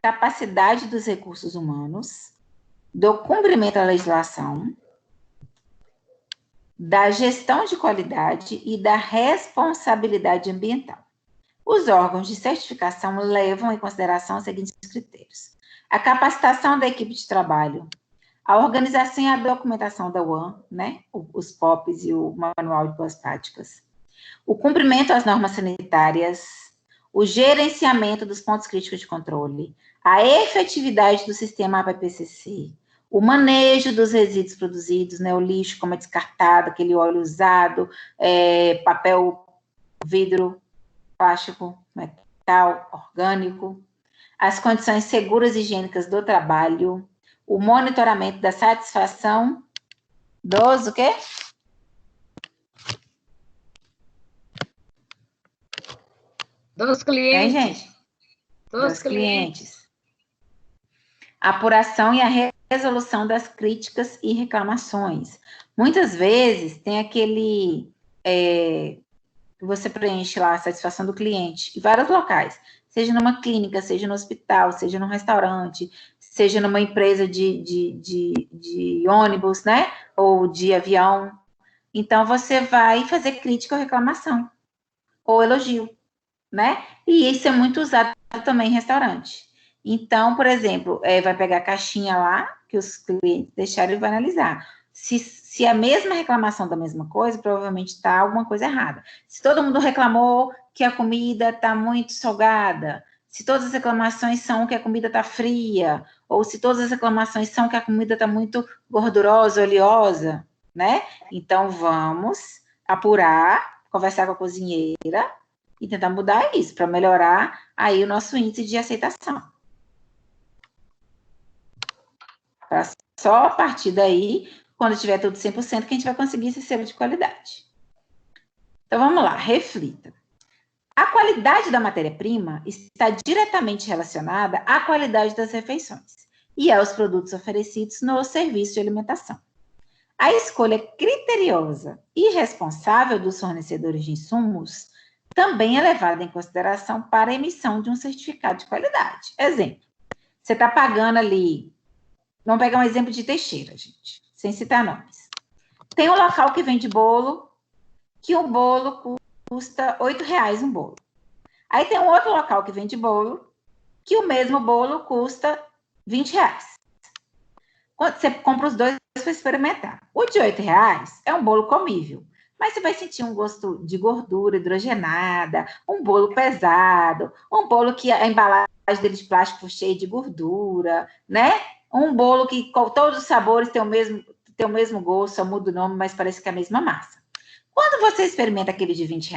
capacidade dos recursos humanos, do cumprimento da legislação, da gestão de qualidade e da responsabilidade ambiental. Os órgãos de certificação levam em consideração os seguintes critérios: a capacitação da equipe de trabalho, a organização e a documentação da UAN, né, os POPs e o Manual de Boas Práticas, o cumprimento às normas sanitárias, o gerenciamento dos pontos críticos de controle, a efetividade do sistema APPCC, o manejo dos resíduos produzidos, né, o lixo, como é descartado, aquele óleo usado, papel, vidro, plástico, metal, orgânico, as condições seguras e higiênicas do trabalho, o monitoramento da satisfação dos, o quê? Dos clientes. Gente? Dos clientes. A apuração e a resolução das críticas e reclamações. Muitas vezes tem aquele que você preenche lá a satisfação do cliente em vários locais, seja numa clínica, seja no hospital, seja num restaurante, seja numa empresa de ônibus, né? Ou de avião. Então, você vai fazer crítica ou reclamação, ou elogio, né? E isso é muito usado também em restaurante. Então, por exemplo, vai pegar a caixinha lá, que os clientes deixaram e vai analisar. Se a mesma reclamação da mesma coisa, provavelmente está alguma coisa errada. Se todo mundo reclamou que a comida está muito salgada, se todas as reclamações são que a comida está fria, ou se todas as reclamações são que a comida está muito gordurosa, oleosa, né? Então, vamos apurar, conversar com a cozinheira e tentar mudar isso, para melhorar aí o nosso índice de aceitação. Só a partir daí, quando tiver tudo 100%, que a gente vai conseguir esse selo de qualidade. Então, vamos lá, reflita. A qualidade da matéria-prima está diretamente relacionada à qualidade das refeições e aos produtos oferecidos no serviço de alimentação. A escolha criteriosa e responsável dos fornecedores de insumos também é levada em consideração para a emissão de um certificado de qualidade. Exemplo, você está pagando ali, vamos pegar um exemplo de Teixeira, gente, sem citar nomes. Tem um local que vende bolo, que o bolo custa R$8 um bolo. Aí tem um outro local que vende bolo, que o mesmo bolo custa R$20. Quando você compra os dois para experimentar. O de R$ 8 é um bolo comível, mas você vai sentir um gosto de gordura hidrogenada, um bolo pesado, um bolo que a embalagem dele de plástico cheia de gordura, né? Um bolo que com todos os sabores tem o mesmo gosto, só muda o nome, mas parece que é a mesma massa. Quando você experimenta aquele de R$ 20,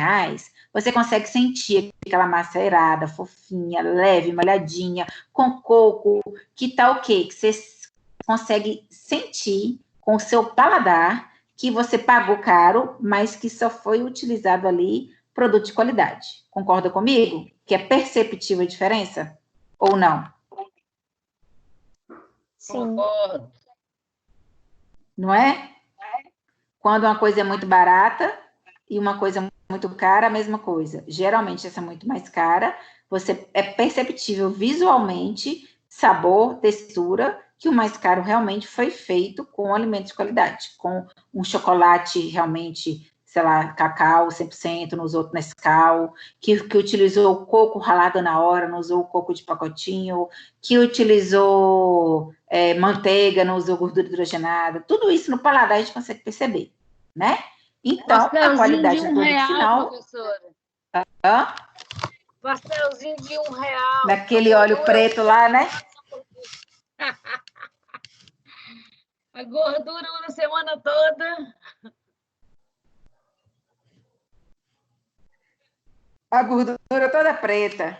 você consegue sentir aquela massa aerada, fofinha, leve, molhadinha, com coco, que tá o quê? Que você consegue sentir com o seu paladar que você pagou caro, mas que só foi utilizado ali produto de qualidade. Concorda comigo? Que é perceptível a diferença? Ou não? Sim. Não é? Quando uma coisa é muito barata e uma coisa muito cara, a mesma coisa. Geralmente, essa é muito mais cara, você é perceptível visualmente, sabor, textura, que o mais caro realmente foi feito com alimentos de qualidade, com um chocolate realmente, sei lá, cacau 100%, não usou Nescau, que utilizou o coco ralado na hora, não usou o coco de pacotinho, que utilizou manteiga, não usou gordura hidrogenada, tudo isso no paladar a gente consegue perceber, né? Então, a qualidade do produto final... Professora. Hã? Pastelzinho de R$ 1. Daquele óleo preto lá, né? A gordura a semana toda. A gordura toda preta.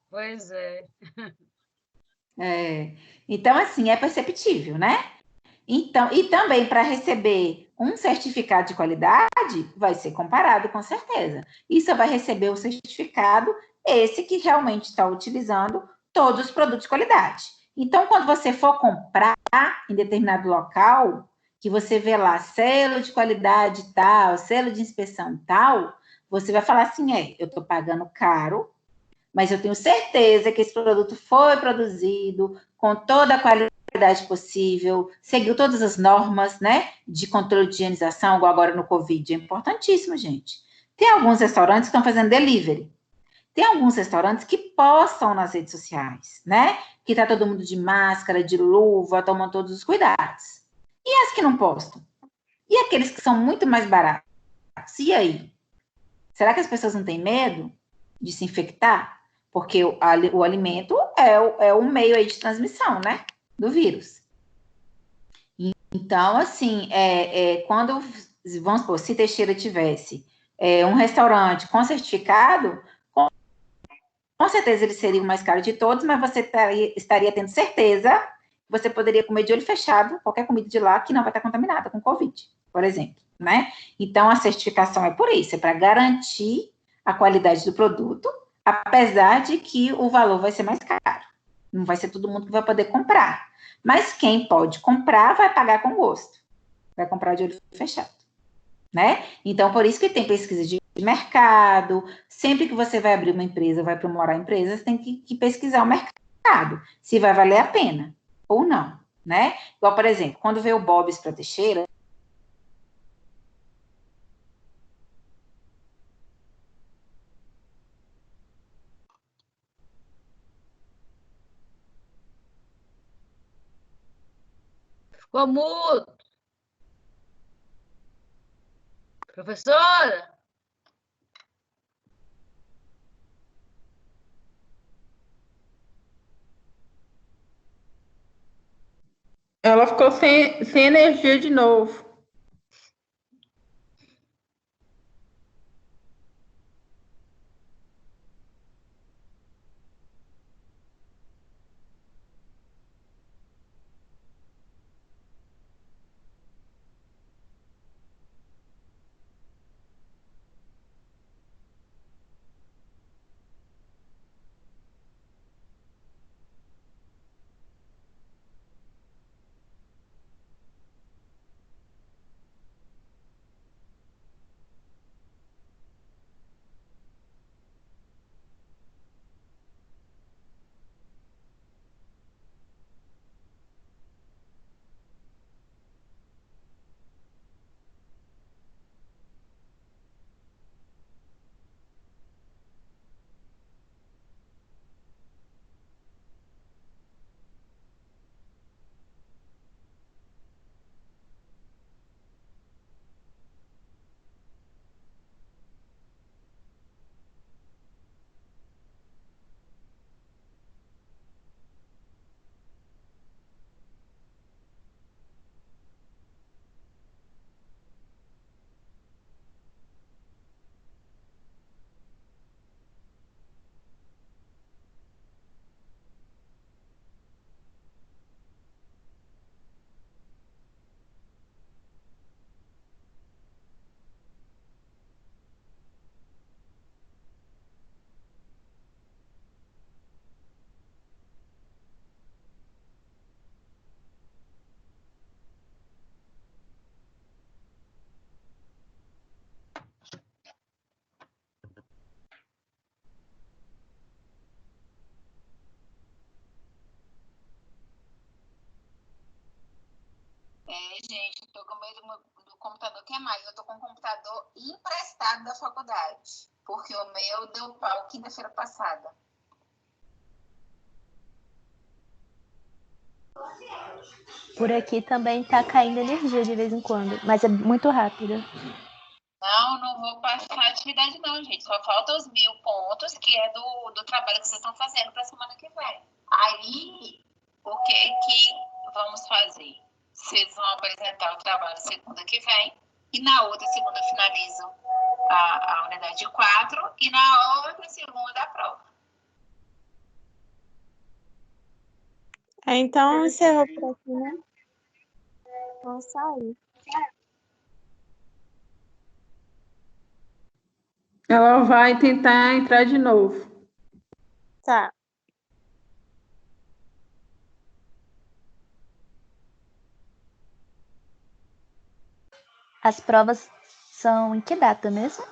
Pois é. Então, assim, é perceptível, né? Então, e também para receber um certificado de qualidade, vai ser comparado, com certeza. E você vai receber o certificado, esse que realmente está utilizando todos os produtos de qualidade. Então, quando você for comprar em determinado local, que você vê lá selo de qualidade tal, selo de inspeção tal, você vai falar assim, eu estou pagando caro, mas eu tenho certeza que esse produto foi produzido com toda a qualidade possível, seguiu todas as normas, né, de controle de higienização, igual agora no Covid. É importantíssimo, gente. Tem alguns restaurantes que estão fazendo delivery. Tem alguns restaurantes que postam nas redes sociais, né, que tá todo mundo de máscara, de luva, tomando todos os cuidados. E as que não postam? E aqueles que são muito mais baratos? E aí? Será que as pessoas não têm medo de se infectar? Porque o alimento é o meio aí de transmissão, né? Do vírus. Então, assim, quando, vamos supor, se Teixeira tivesse um restaurante com certificado, com certeza ele seria o mais caro de todos, mas você estaria tendo certeza que você poderia comer de olho fechado qualquer comida de lá que não vai estar contaminada com Covid, por exemplo, né? Então, a certificação é por isso, é para garantir a qualidade do produto, apesar de que o valor vai ser mais caro. Não vai ser todo mundo que vai poder comprar. Mas quem pode comprar vai pagar com gosto. Vai comprar de olho fechado, né? Então, por isso que tem pesquisa de mercado. Sempre que você vai abrir uma empresa, vai promover a empresa, você tem que pesquisar o mercado, se vai valer a pena ou não, né? Igual, por exemplo, quando veio o Bob's para Teixeira, Ficou mudo. Professora? Ela ficou sem energia de novo. gente, eu tô com medo do computador. Que é mais? Eu tô com um computador emprestado da faculdade, porque o meu deu pau quinta-feira passada. Por aqui também tá caindo energia de vez em quando, mas é muito rápido. Não vou passar atividade não, gente. Só falta os 1000 pontos, que é do trabalho que vocês estão fazendo para a semana que vem. Aí, o que vamos fazer? Vocês vão apresentar o trabalho segunda que vem, e na outra segunda finalizo a unidade 4, e na outra segunda a prova. Então, encerrou por aqui, né? Vamos sair. Ela vai tentar entrar de novo. Tá. As provas são em que data mesmo?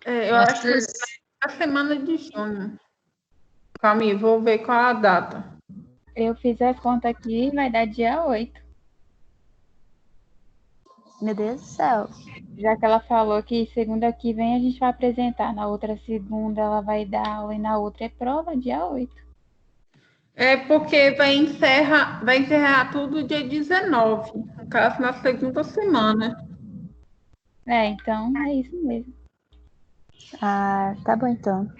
Eu acho que é a semana de junho. Calma aí, vou ver qual a data. Eu fiz as contas aqui, vai dar dia 8. Meu Deus do céu. Já que ela falou que segunda que vem a gente vai apresentar, na outra segunda ela vai dar aula e na outra é prova, dia 8. É porque vai encerrar tudo dia 19, no caso, na segunda semana. Então é isso mesmo. Ah, tá bom então.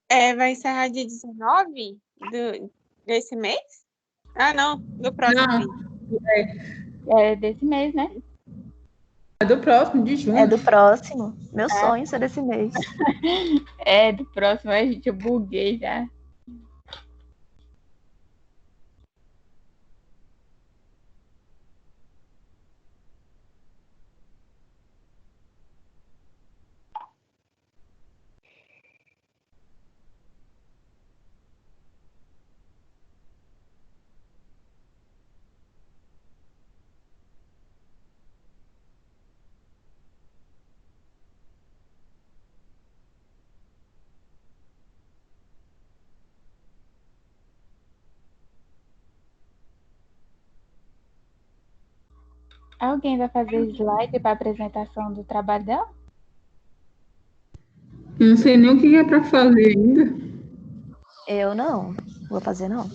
Vai encerrar dia 19 desse mês? Ah, não, do próximo mês. É desse mês, né? É do próximo, de junho. É do próximo. Meu sonho ser desse mês. É do próximo, a gente, eu buguei já. Alguém vai fazer slide para apresentação do trabalho dela? Não sei nem o que é para fazer ainda. Eu não. Vou fazer não.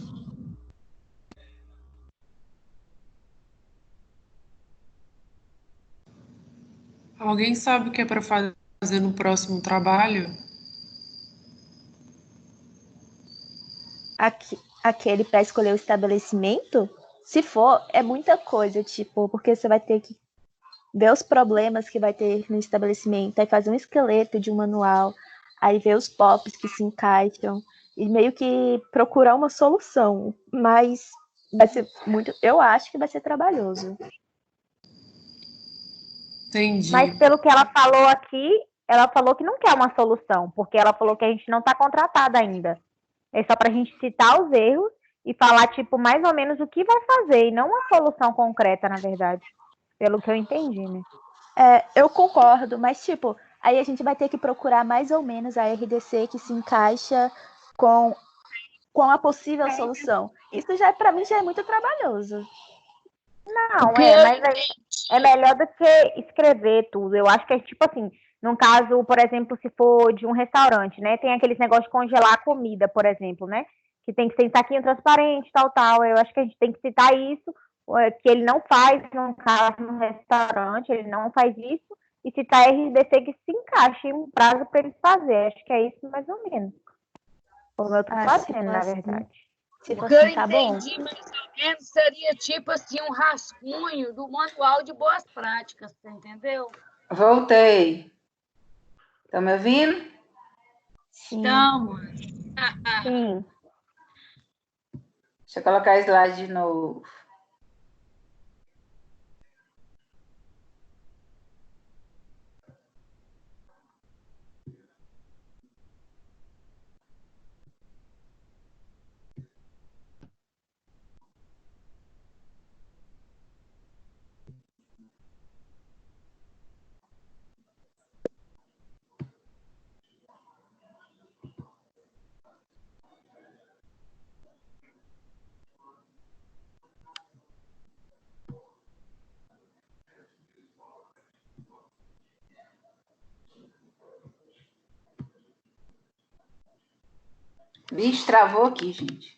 Alguém sabe o que é para fazer no próximo trabalho? Aquele para escolher o estabelecimento? Se for, é muita coisa, tipo, porque você vai ter que ver os problemas que vai ter no estabelecimento, aí fazer um esqueleto de um manual, aí ver os POPs que se encaixam e meio que procurar uma solução. Mas vai ser muito, eu acho que vai ser trabalhoso. Entendi. Mas pelo que ela falou aqui, ela falou que não quer uma solução, porque ela falou que a gente não está contratada ainda. É só para a gente citar os erros e falar, tipo, mais ou menos o que vai fazer, e não uma solução concreta, na verdade. Pelo que eu entendi, né? Eu concordo, mas, tipo, aí a gente vai ter que procurar mais ou menos a RDC que se encaixa com a possível solução. Isso já, para mim, já é muito trabalhoso. Não, mas é melhor do que escrever tudo. Eu acho que é tipo assim, num caso, por exemplo, se for de um restaurante, né? Tem aqueles negócios de congelar a comida, por exemplo, né? Que tem que ser em saquinho transparente, tal, tal. Eu acho que a gente tem que citar isso, que ele não faz, no caso, no restaurante, ele não faz isso, e citar RDC que se encaixe em um prazo para ele fazer. Acho que é isso mais ou menos. Como eu tô fazendo, na verdade. Se for O que eu assim, tá bom. entendi mais ou menos seria tipo assim um rascunho do manual de boas práticas, você entendeu? Voltei. Estão me ouvindo? Sim. Estamos. Sim. Deixa eu colocar slide de novo. Vixe, travou aqui, gente.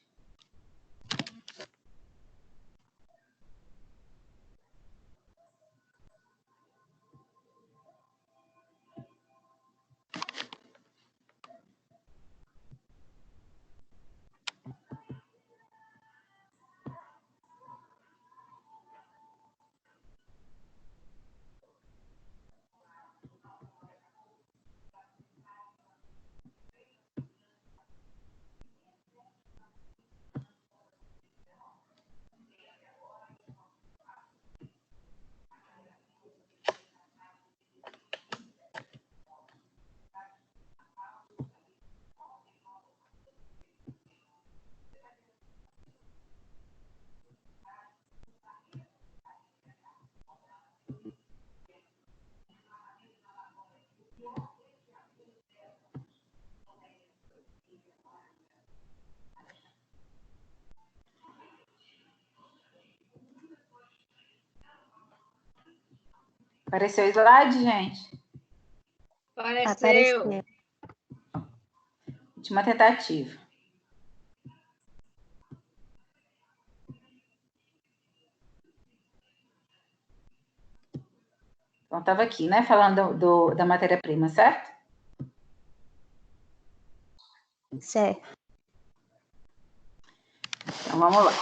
Apareceu o slide, gente? Apareceu. Última tentativa. Então, estava aqui, né? Falando da matéria-prima, certo? Certo. Então, vamos lá.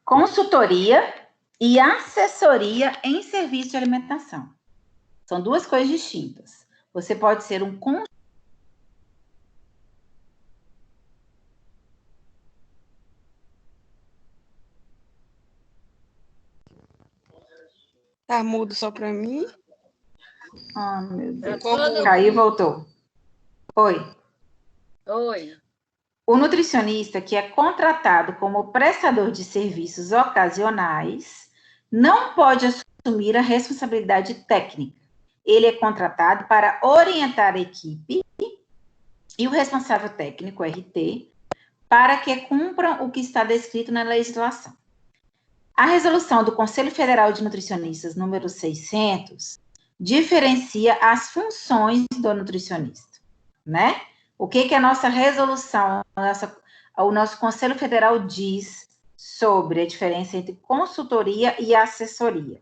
Consultoria e assessoria em serviço de alimentação. São duas coisas distintas. Você pode ser um Tá mudo só para mim? Ah, meu Deus. Como... Caiu e voltou. Oi. Oi. O nutricionista que é contratado como prestador de serviços ocasionais não pode assumir a responsabilidade técnica. Ele é contratado para orientar a equipe e o responsável técnico, RT, para que cumpram o que está descrito na legislação. A resolução do Conselho Federal de Nutricionistas, número 600, diferencia as funções do nutricionista, né? O que a nossa resolução, o nosso Conselho Federal diz sobre a diferença entre consultoria e assessoria?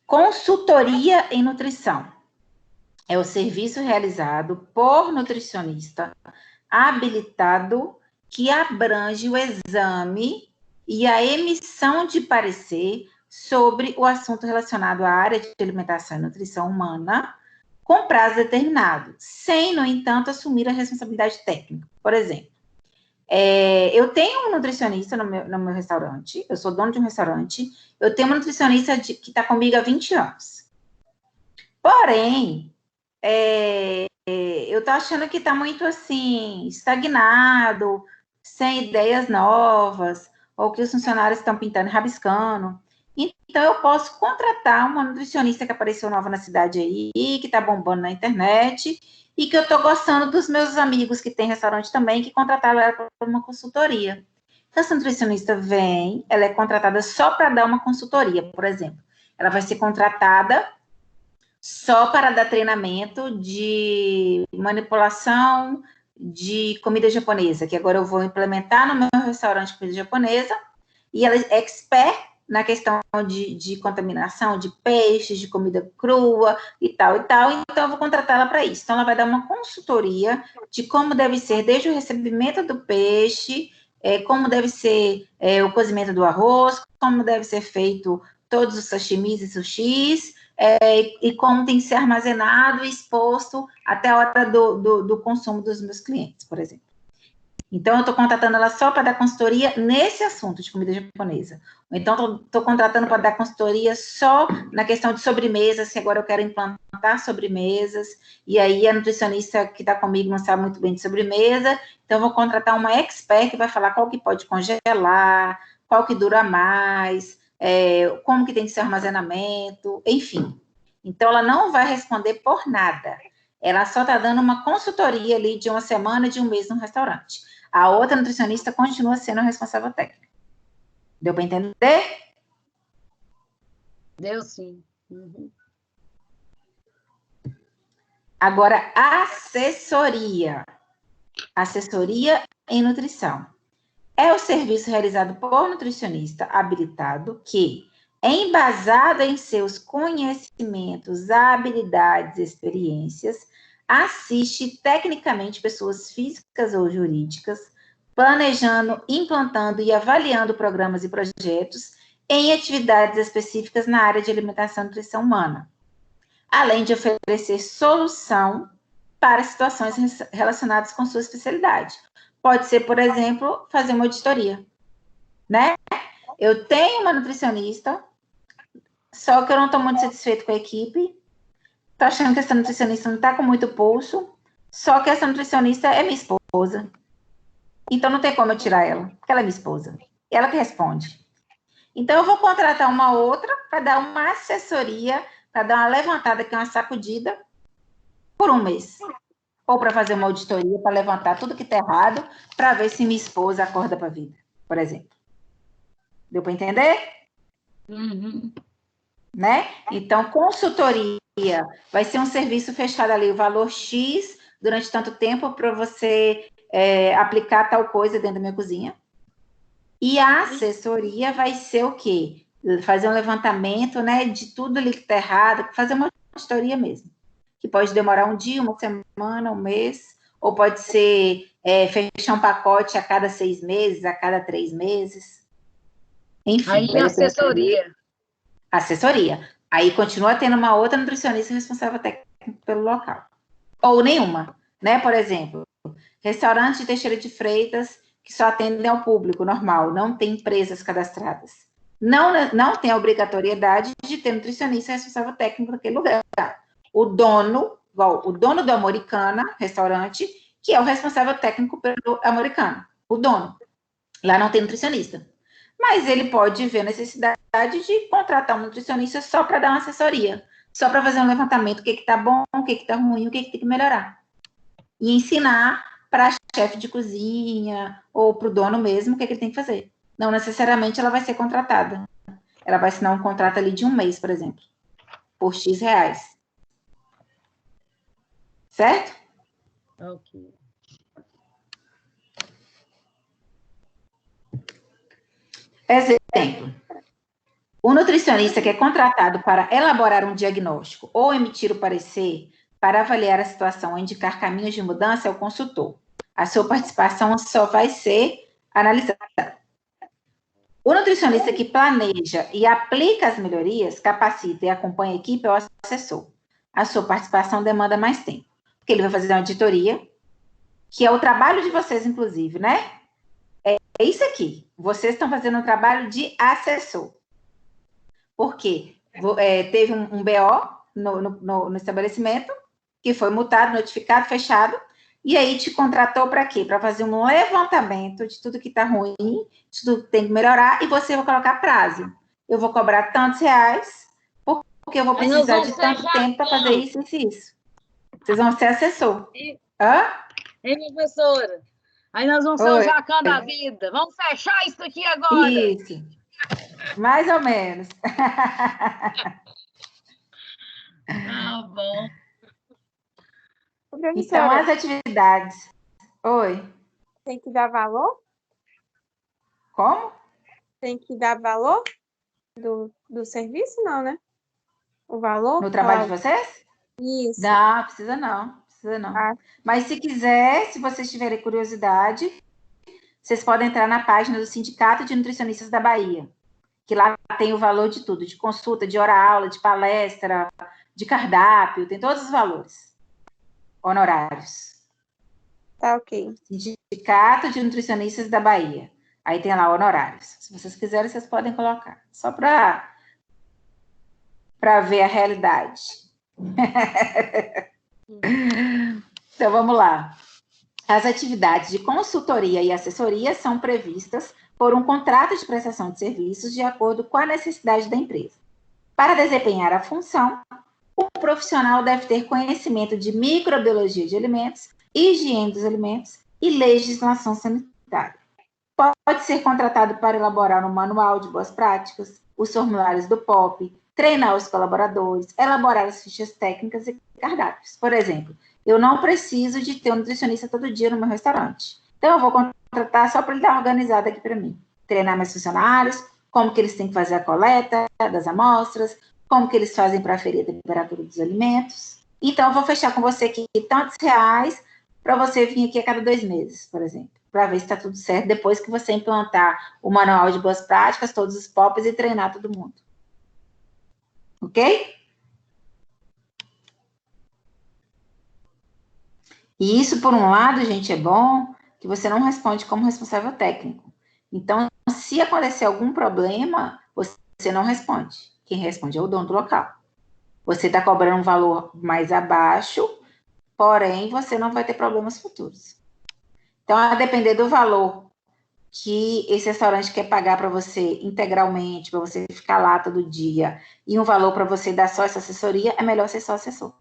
Consultoria em nutrição é o serviço realizado por nutricionista habilitado que abrange o exame e a emissão de parecer sobre o assunto relacionado à área de alimentação e nutrição humana, com prazo determinado, sem, no entanto, assumir a responsabilidade técnica. Por exemplo, eu tenho um nutricionista no meu restaurante, eu sou dono de um restaurante, eu tenho uma nutricionista que está comigo há 20 anos. Porém, eu tô achando que tá muito, assim, estagnado, sem ideias novas, ou que os funcionários estão pintando e rabiscando. Então, eu posso contratar uma nutricionista que apareceu nova na cidade aí, que tá bombando na internet, e que eu tô gostando dos meus amigos que tem restaurante também, que contrataram ela para uma consultoria. Então, essa nutricionista vem, ela é contratada só para dar uma consultoria, por exemplo. Ela vai ser contratada só para dar treinamento de manipulação de comida japonesa, que agora eu vou implementar no meu restaurante comida japonesa, e ela é expert na questão de contaminação de peixes, de comida crua e tal, então eu vou contratá-la para isso. Então, ela vai dar uma consultoria de como deve ser desde o recebimento do peixe, como deve ser o cozimento do arroz, como deve ser feito todos os sashimis e sushis, e como tem que ser armazenado e exposto até a hora do consumo dos meus clientes, por exemplo. Então, eu estou contratando ela só para dar consultoria nesse assunto de comida japonesa. Ou então, estou contratando para dar consultoria só na questão de sobremesas, que agora eu quero implantar sobremesas, e aí a nutricionista que está comigo não sabe muito bem de sobremesa, então eu vou contratar uma expert que vai falar qual que pode congelar, qual que dura mais, como que tem que ser o armazenamento, enfim. Então, ela não vai responder por nada. Ela só está dando uma consultoria ali de uma semana, de um mês no restaurante. A outra nutricionista continua sendo a responsável técnica. Deu para entender? Deu sim. Uhum. Agora, assessoria. Assessoria em nutrição. É o serviço realizado por nutricionista habilitado que, embasado em seus conhecimentos, habilidades e experiências, assiste tecnicamente pessoas físicas ou jurídicas, planejando, implantando e avaliando programas e projetos em atividades específicas na área de alimentação e nutrição humana, além de oferecer solução para situações relacionadas com sua especialidade. Pode ser, por exemplo, fazer uma auditoria, né? Eu tenho uma nutricionista, só que eu não estou muito satisfeito com a equipe, estou achando que essa nutricionista não está com muito pulso, só que essa nutricionista é minha esposa. Então, não tem como eu tirar ela, porque ela é minha esposa. Ela que responde. Então, eu vou contratar uma outra para dar uma assessoria, para dar uma levantada aqui, uma sacudida, por um mês. Ou para fazer uma auditoria, para levantar tudo que está errado, para ver se minha esposa acorda para a vida, por exemplo. Deu para entender? Uhum. Né? Então, consultoria vai ser um serviço fechado ali, o valor X, durante tanto tempo, para você aplicar tal coisa dentro da minha cozinha. E a assessoria vai ser o quê? Fazer um levantamento, né, de tudo ali que está errado, fazer uma auditoria mesmo. Que pode demorar um dia, uma semana, um mês, ou pode ser fechar um pacote a cada 6 meses, a cada 3 meses. Enfim. Aí, assessoria. Assessoria. Aí continua tendo uma outra nutricionista responsável técnico pelo local. Ou nenhuma, né? Por exemplo, restaurante de Teixeira de Freitas que só atendem ao público normal, não tem empresas cadastradas. Não tem a obrigatoriedade de ter nutricionista responsável técnico naquele lugar. O dono do Americana, restaurante, que é o responsável técnico pelo Americana, o dono. Lá não tem nutricionista. Mas ele pode ver a necessidade de contratar um nutricionista só para dar uma assessoria, só para fazer um levantamento, o que está bom, o que está ruim, o que tem que melhorar. E ensinar para a chefe de cozinha ou para o dono mesmo o que ele tem que fazer. Não necessariamente ela vai ser contratada. Ela vai assinar um contrato ali de um mês, por exemplo, por X reais. Certo? Ok. Exemplo. O nutricionista que é contratado para elaborar um diagnóstico ou emitir o parecer para avaliar a situação ou indicar caminhos de mudança é o consultor. A sua participação só vai ser analisada. O nutricionista que planeja e aplica as melhorias, capacita e acompanha a equipe é o assessor. A sua participação demanda mais tempo, porque ele vai fazer uma auditoria, que é o trabalho de vocês, inclusive, né? É isso aqui. Vocês estão fazendo um trabalho de assessor. Por quê? Teve um BO no estabelecimento, que foi multado, notificado, fechado, e aí te contratou para quê? Para fazer um levantamento de tudo que está ruim, de tudo que tem que melhorar, e você vai colocar prazo. Eu vou cobrar tantos reais, porque eu vou precisar de tanto tempo para fazer isso e isso. Vocês vão ser assessor. Hã? Hein, professora? Aí nós vamos ser o Jacan da vida. Vamos fechar isso aqui agora. Isso. Mais ou menos. Tá bom. Então, as atividades. Oi. Tem que dar valor? Como? Tem que dar valor do serviço, não, né? O valor? No trabalho de vocês? Isso. Não, precisa não. Ah. Mas se quiser, se vocês tiverem curiosidade, vocês podem entrar na página do Sindicato de Nutricionistas da Bahia, que lá tem o valor de tudo, de consulta, de hora-aula, de palestra, de cardápio, tem todos os valores honorários. Tá ok. Sindicato de Nutricionistas da Bahia. Aí tem lá honorários. Se vocês quiserem, vocês podem colocar. Só para ver a realidade. Então, vamos lá. As atividades de consultoria e assessoria são previstas por um contrato de prestação de serviços de acordo com a necessidade da empresa. Para desempenhar a função, o profissional deve ter conhecimento de microbiologia de alimentos, higiene dos alimentos e legislação sanitária. Pode ser contratado para elaborar um manual de boas práticas, os formulários do POP, treinar os colaboradores, elaborar as fichas técnicas e cardápios. Por exemplo, eu não preciso de ter um nutricionista todo dia no meu restaurante. Então, eu vou contratar só para ele dar organizado aqui para mim. Treinar meus funcionários, como que eles têm que fazer a coleta das amostras, como que eles fazem para aferir a temperatura dos alimentos. Então, eu vou fechar com você aqui tantos reais para você vir aqui a cada 2 meses, por exemplo, para ver se está tudo certo, depois que você implantar o manual de boas práticas, todos os POPs e treinar todo mundo. Ok? E isso, por um lado, gente, é bom que você não responde como responsável técnico. Então, se acontecer algum problema, você não responde. Quem responde é o dono do local. Você está cobrando um valor mais abaixo, porém, você não vai ter problemas futuros. Então, a depender do valor que esse restaurante quer pagar para você integralmente, para você ficar lá todo dia, e um valor para você dar só essa assessoria, é melhor ser só assessor,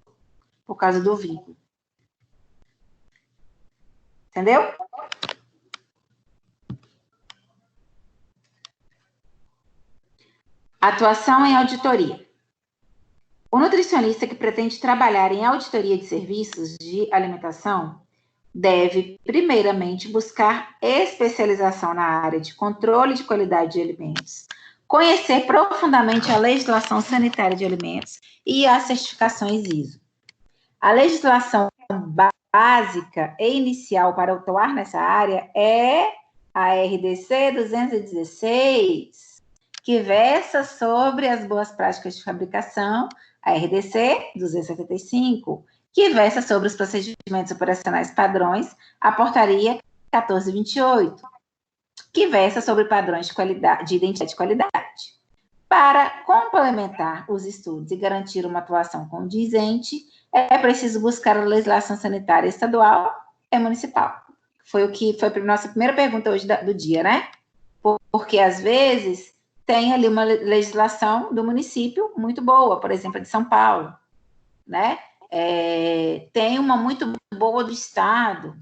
por causa do vínculo. Entendeu? Atuação em auditoria. O nutricionista que pretende trabalhar em auditoria de serviços de alimentação deve, primeiramente, buscar especialização na área de controle de qualidade de alimentos, conhecer profundamente a legislação sanitária de alimentos e as certificações ISO. A legislação básica e inicial para atuar nessa área é a RDC 216, que versa sobre as boas práticas de fabricação, a RDC 275, que versa sobre os procedimentos operacionais padrões, a portaria 1428, que versa sobre padrões de qualidade, de identidade de qualidade. Para complementar os estudos e garantir uma atuação condizente, é preciso buscar a legislação sanitária estadual e municipal. Foi a nossa primeira pergunta hoje do dia, né? Porque, às vezes, tem ali uma legislação do município muito boa, por exemplo, a de São Paulo, né? Tem uma muito boa do estado,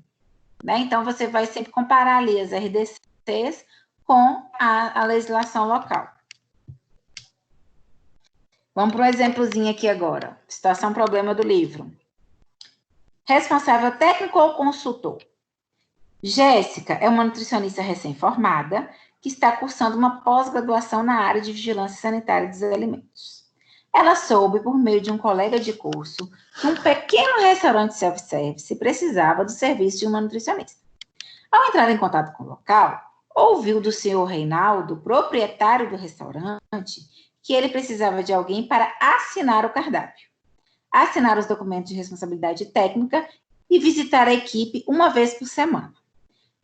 né? Então, você vai sempre comparar ali as RDCs com a legislação local. Vamos para um exemplozinho aqui agora. Situação problema do livro. Responsável técnico ou consultor? Jéssica é uma nutricionista recém-formada que está cursando uma pós-graduação na área de vigilância sanitária dos alimentos. Ela soube, por meio de um colega de curso, que um pequeno restaurante self-service precisava do serviço de uma nutricionista. Ao entrar em contato com o local, ouviu do senhor Reinaldo, proprietário do restaurante, que ele precisava de alguém para assinar o cardápio, assinar os documentos de responsabilidade técnica e visitar a equipe uma vez por semana.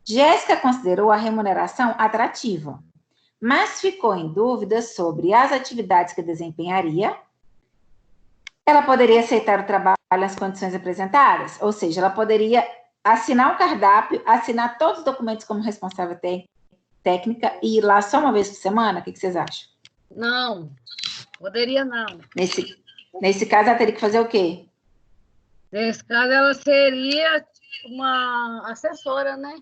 Jéssica considerou a remuneração atrativa, mas ficou em dúvida sobre as atividades que desempenharia. Ela poderia aceitar o trabalho nas condições apresentadas? Ou seja, ela poderia assinar o cardápio, assinar todos os documentos como responsável técnica e ir lá só uma vez por semana? O que vocês acham? Não, poderia não. Nesse caso, ela teria que fazer o quê? Nesse caso, ela seria uma assessora, né?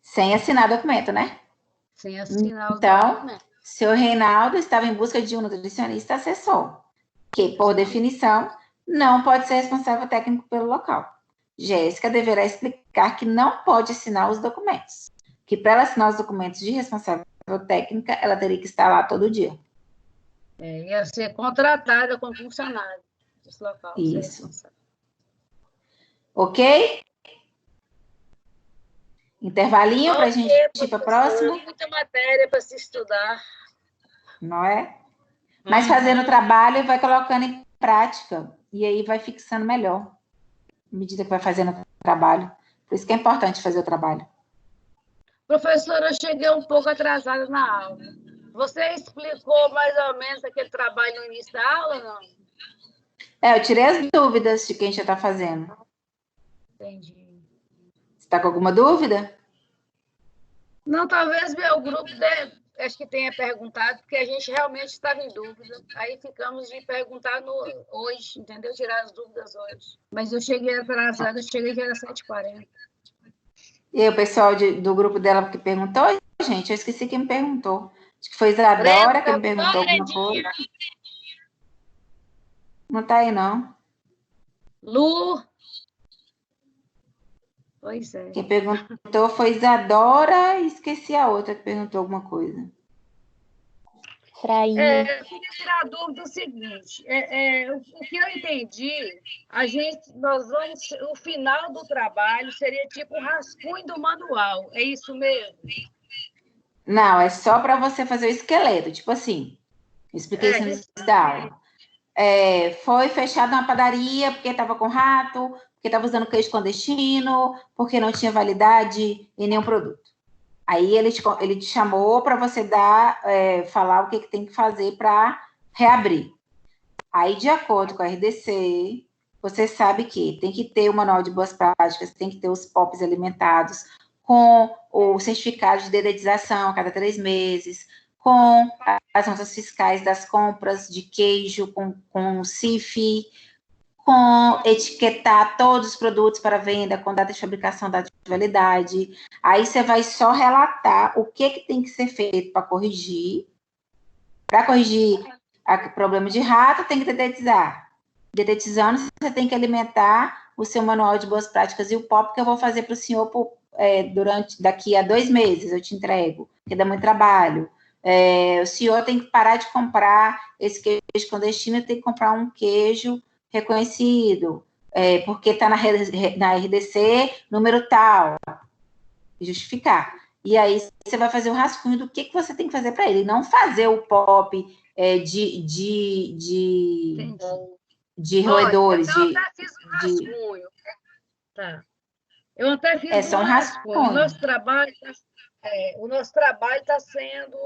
Sem assinar documento, né? Sem assinar o Então, documento. seu Reinaldo estava em busca de um nutricionista assessor, que, por definição, não pode ser responsável técnico pelo local. Jéssica deverá explicar que não pode assinar os documentos, que para ela assinar os documentos de responsável técnica, ela teria que estar lá todo dia. Ia ser contratada como funcionário desse local. Isso. Ok? Intervalinho para a gente ir para a próxima? Muita matéria para se estudar. Não é? Mas fazendo o trabalho, vai colocando em prática. E aí vai fixando melhor. À medida que vai fazendo o trabalho. Por isso que é importante fazer o trabalho. Professora, eu cheguei um pouco atrasada na aula. Você explicou mais ou menos aquele trabalho no início da aula, não? Eu tirei as dúvidas de quem já está fazendo. Entendi. Você está com alguma dúvida? Não, talvez meu grupo acho que tenha perguntado, porque a gente realmente estava em dúvida. Aí ficamos de perguntar hoje, entendeu? Tirar as dúvidas hoje. Mas eu cheguei atrasada, eu cheguei que era 7h40. E aí, o pessoal do grupo dela que perguntou, gente, eu esqueci quem me perguntou. Acho que foi Isadora que Brenda, me perguntou alguma Brendinha. coisa. Não tá aí, não. Lu. Pois é. Quem perguntou foi Isadora e esqueci a outra que perguntou alguma coisa. Frainha. Eu queria tirar a dúvida do seguinte, o que eu entendi, o final do trabalho seria tipo um rascunho do manual, é isso mesmo? Não, é só para você fazer o esqueleto, tipo assim, expliquei isso no início da aula. Foi fechado uma padaria porque estava com rato, porque estava usando queijo clandestino, porque não tinha validade em nenhum produto. Aí ele te chamou para você falar o que tem que fazer para reabrir. Aí, de acordo com a RDC, você sabe que tem que ter o manual de boas práticas, tem que ter os POPs alimentados, com o certificado de dedetização a cada 3 meses, com as notas fiscais das compras de queijo, com o CIF, com etiquetar todos os produtos para venda, com data de fabricação, data de validade. Aí você vai só relatar o que tem que ser feito para corrigir. Para corrigir o problema de rato, tem que dedetizar. Dedetizando, você tem que alimentar o seu manual de boas práticas e o POP que eu vou fazer para o senhor daqui a 2 meses, eu te entrego, porque dá muito trabalho. O senhor tem que parar de comprar esse queijo clandestino e tem que comprar um queijo reconhecido, porque está na RDC número tal, justificar. E aí você vai fazer o rascunho do que você tem que fazer para ele, não fazer o POP de roedores. Eu até fiz um rascunho. Tá. Eu até fiz um rascunho. O nosso trabalho está sendo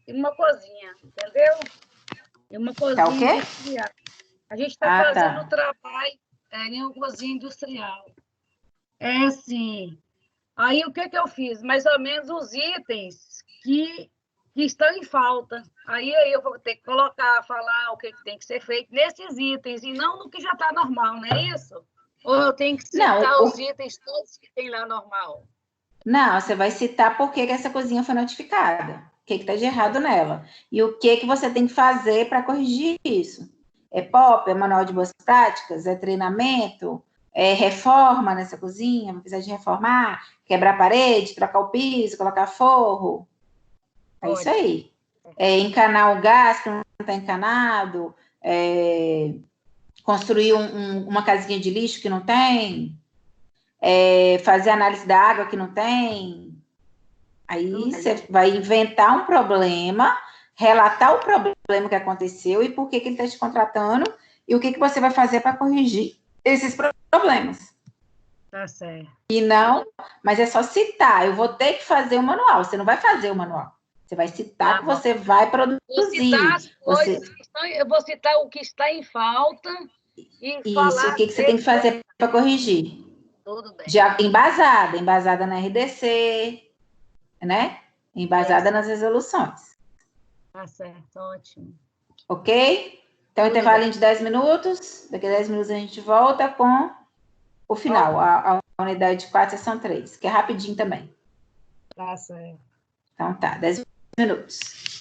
em uma cozinha, entendeu? Em uma cozinha industrial. A gente está fazendo o trabalho em uma cozinha industrial. É assim. Aí o que eu fiz? Mais ou menos os itens que estão em falta. Aí eu vou ter que falar o que tem que ser feito nesses itens, e não no que já está normal, não é isso? Ou eu tenho que citar os itens todos que tem lá normal? Não, você vai citar por que essa cozinha foi notificada, o que está de errado nela, e o que você tem que fazer para corrigir isso. É POP, é manual de boas práticas, é treinamento, é reforma nessa cozinha, vai precisar de reformar, quebrar a parede, trocar o piso, colocar forro. É isso aí. Encanar o gás que não está encanado, construir uma casinha de lixo que não tem, fazer análise da água que não tem. Aí você vai inventar um problema, relatar o problema que aconteceu e por que ele está te contratando e o que você vai fazer para corrigir esses problemas. Tá certo. E não, mas é só citar. Eu vou ter que fazer o manual. Você não vai fazer o manual. Você vai citar que você vai produzir. Eu vou citar o que está em falta e falar... o que você tem que fazer para corrigir. Tudo bem. Embasada na RDC, né? Embasada nas resoluções. Tá certo, ótimo. Ok? Então, intervalinho de 10 minutos. Daqui a 10 minutos a gente volta com o final, a unidade 4, sessão 3, que é rapidinho também. Tá certo. Então tá, 10 minutos.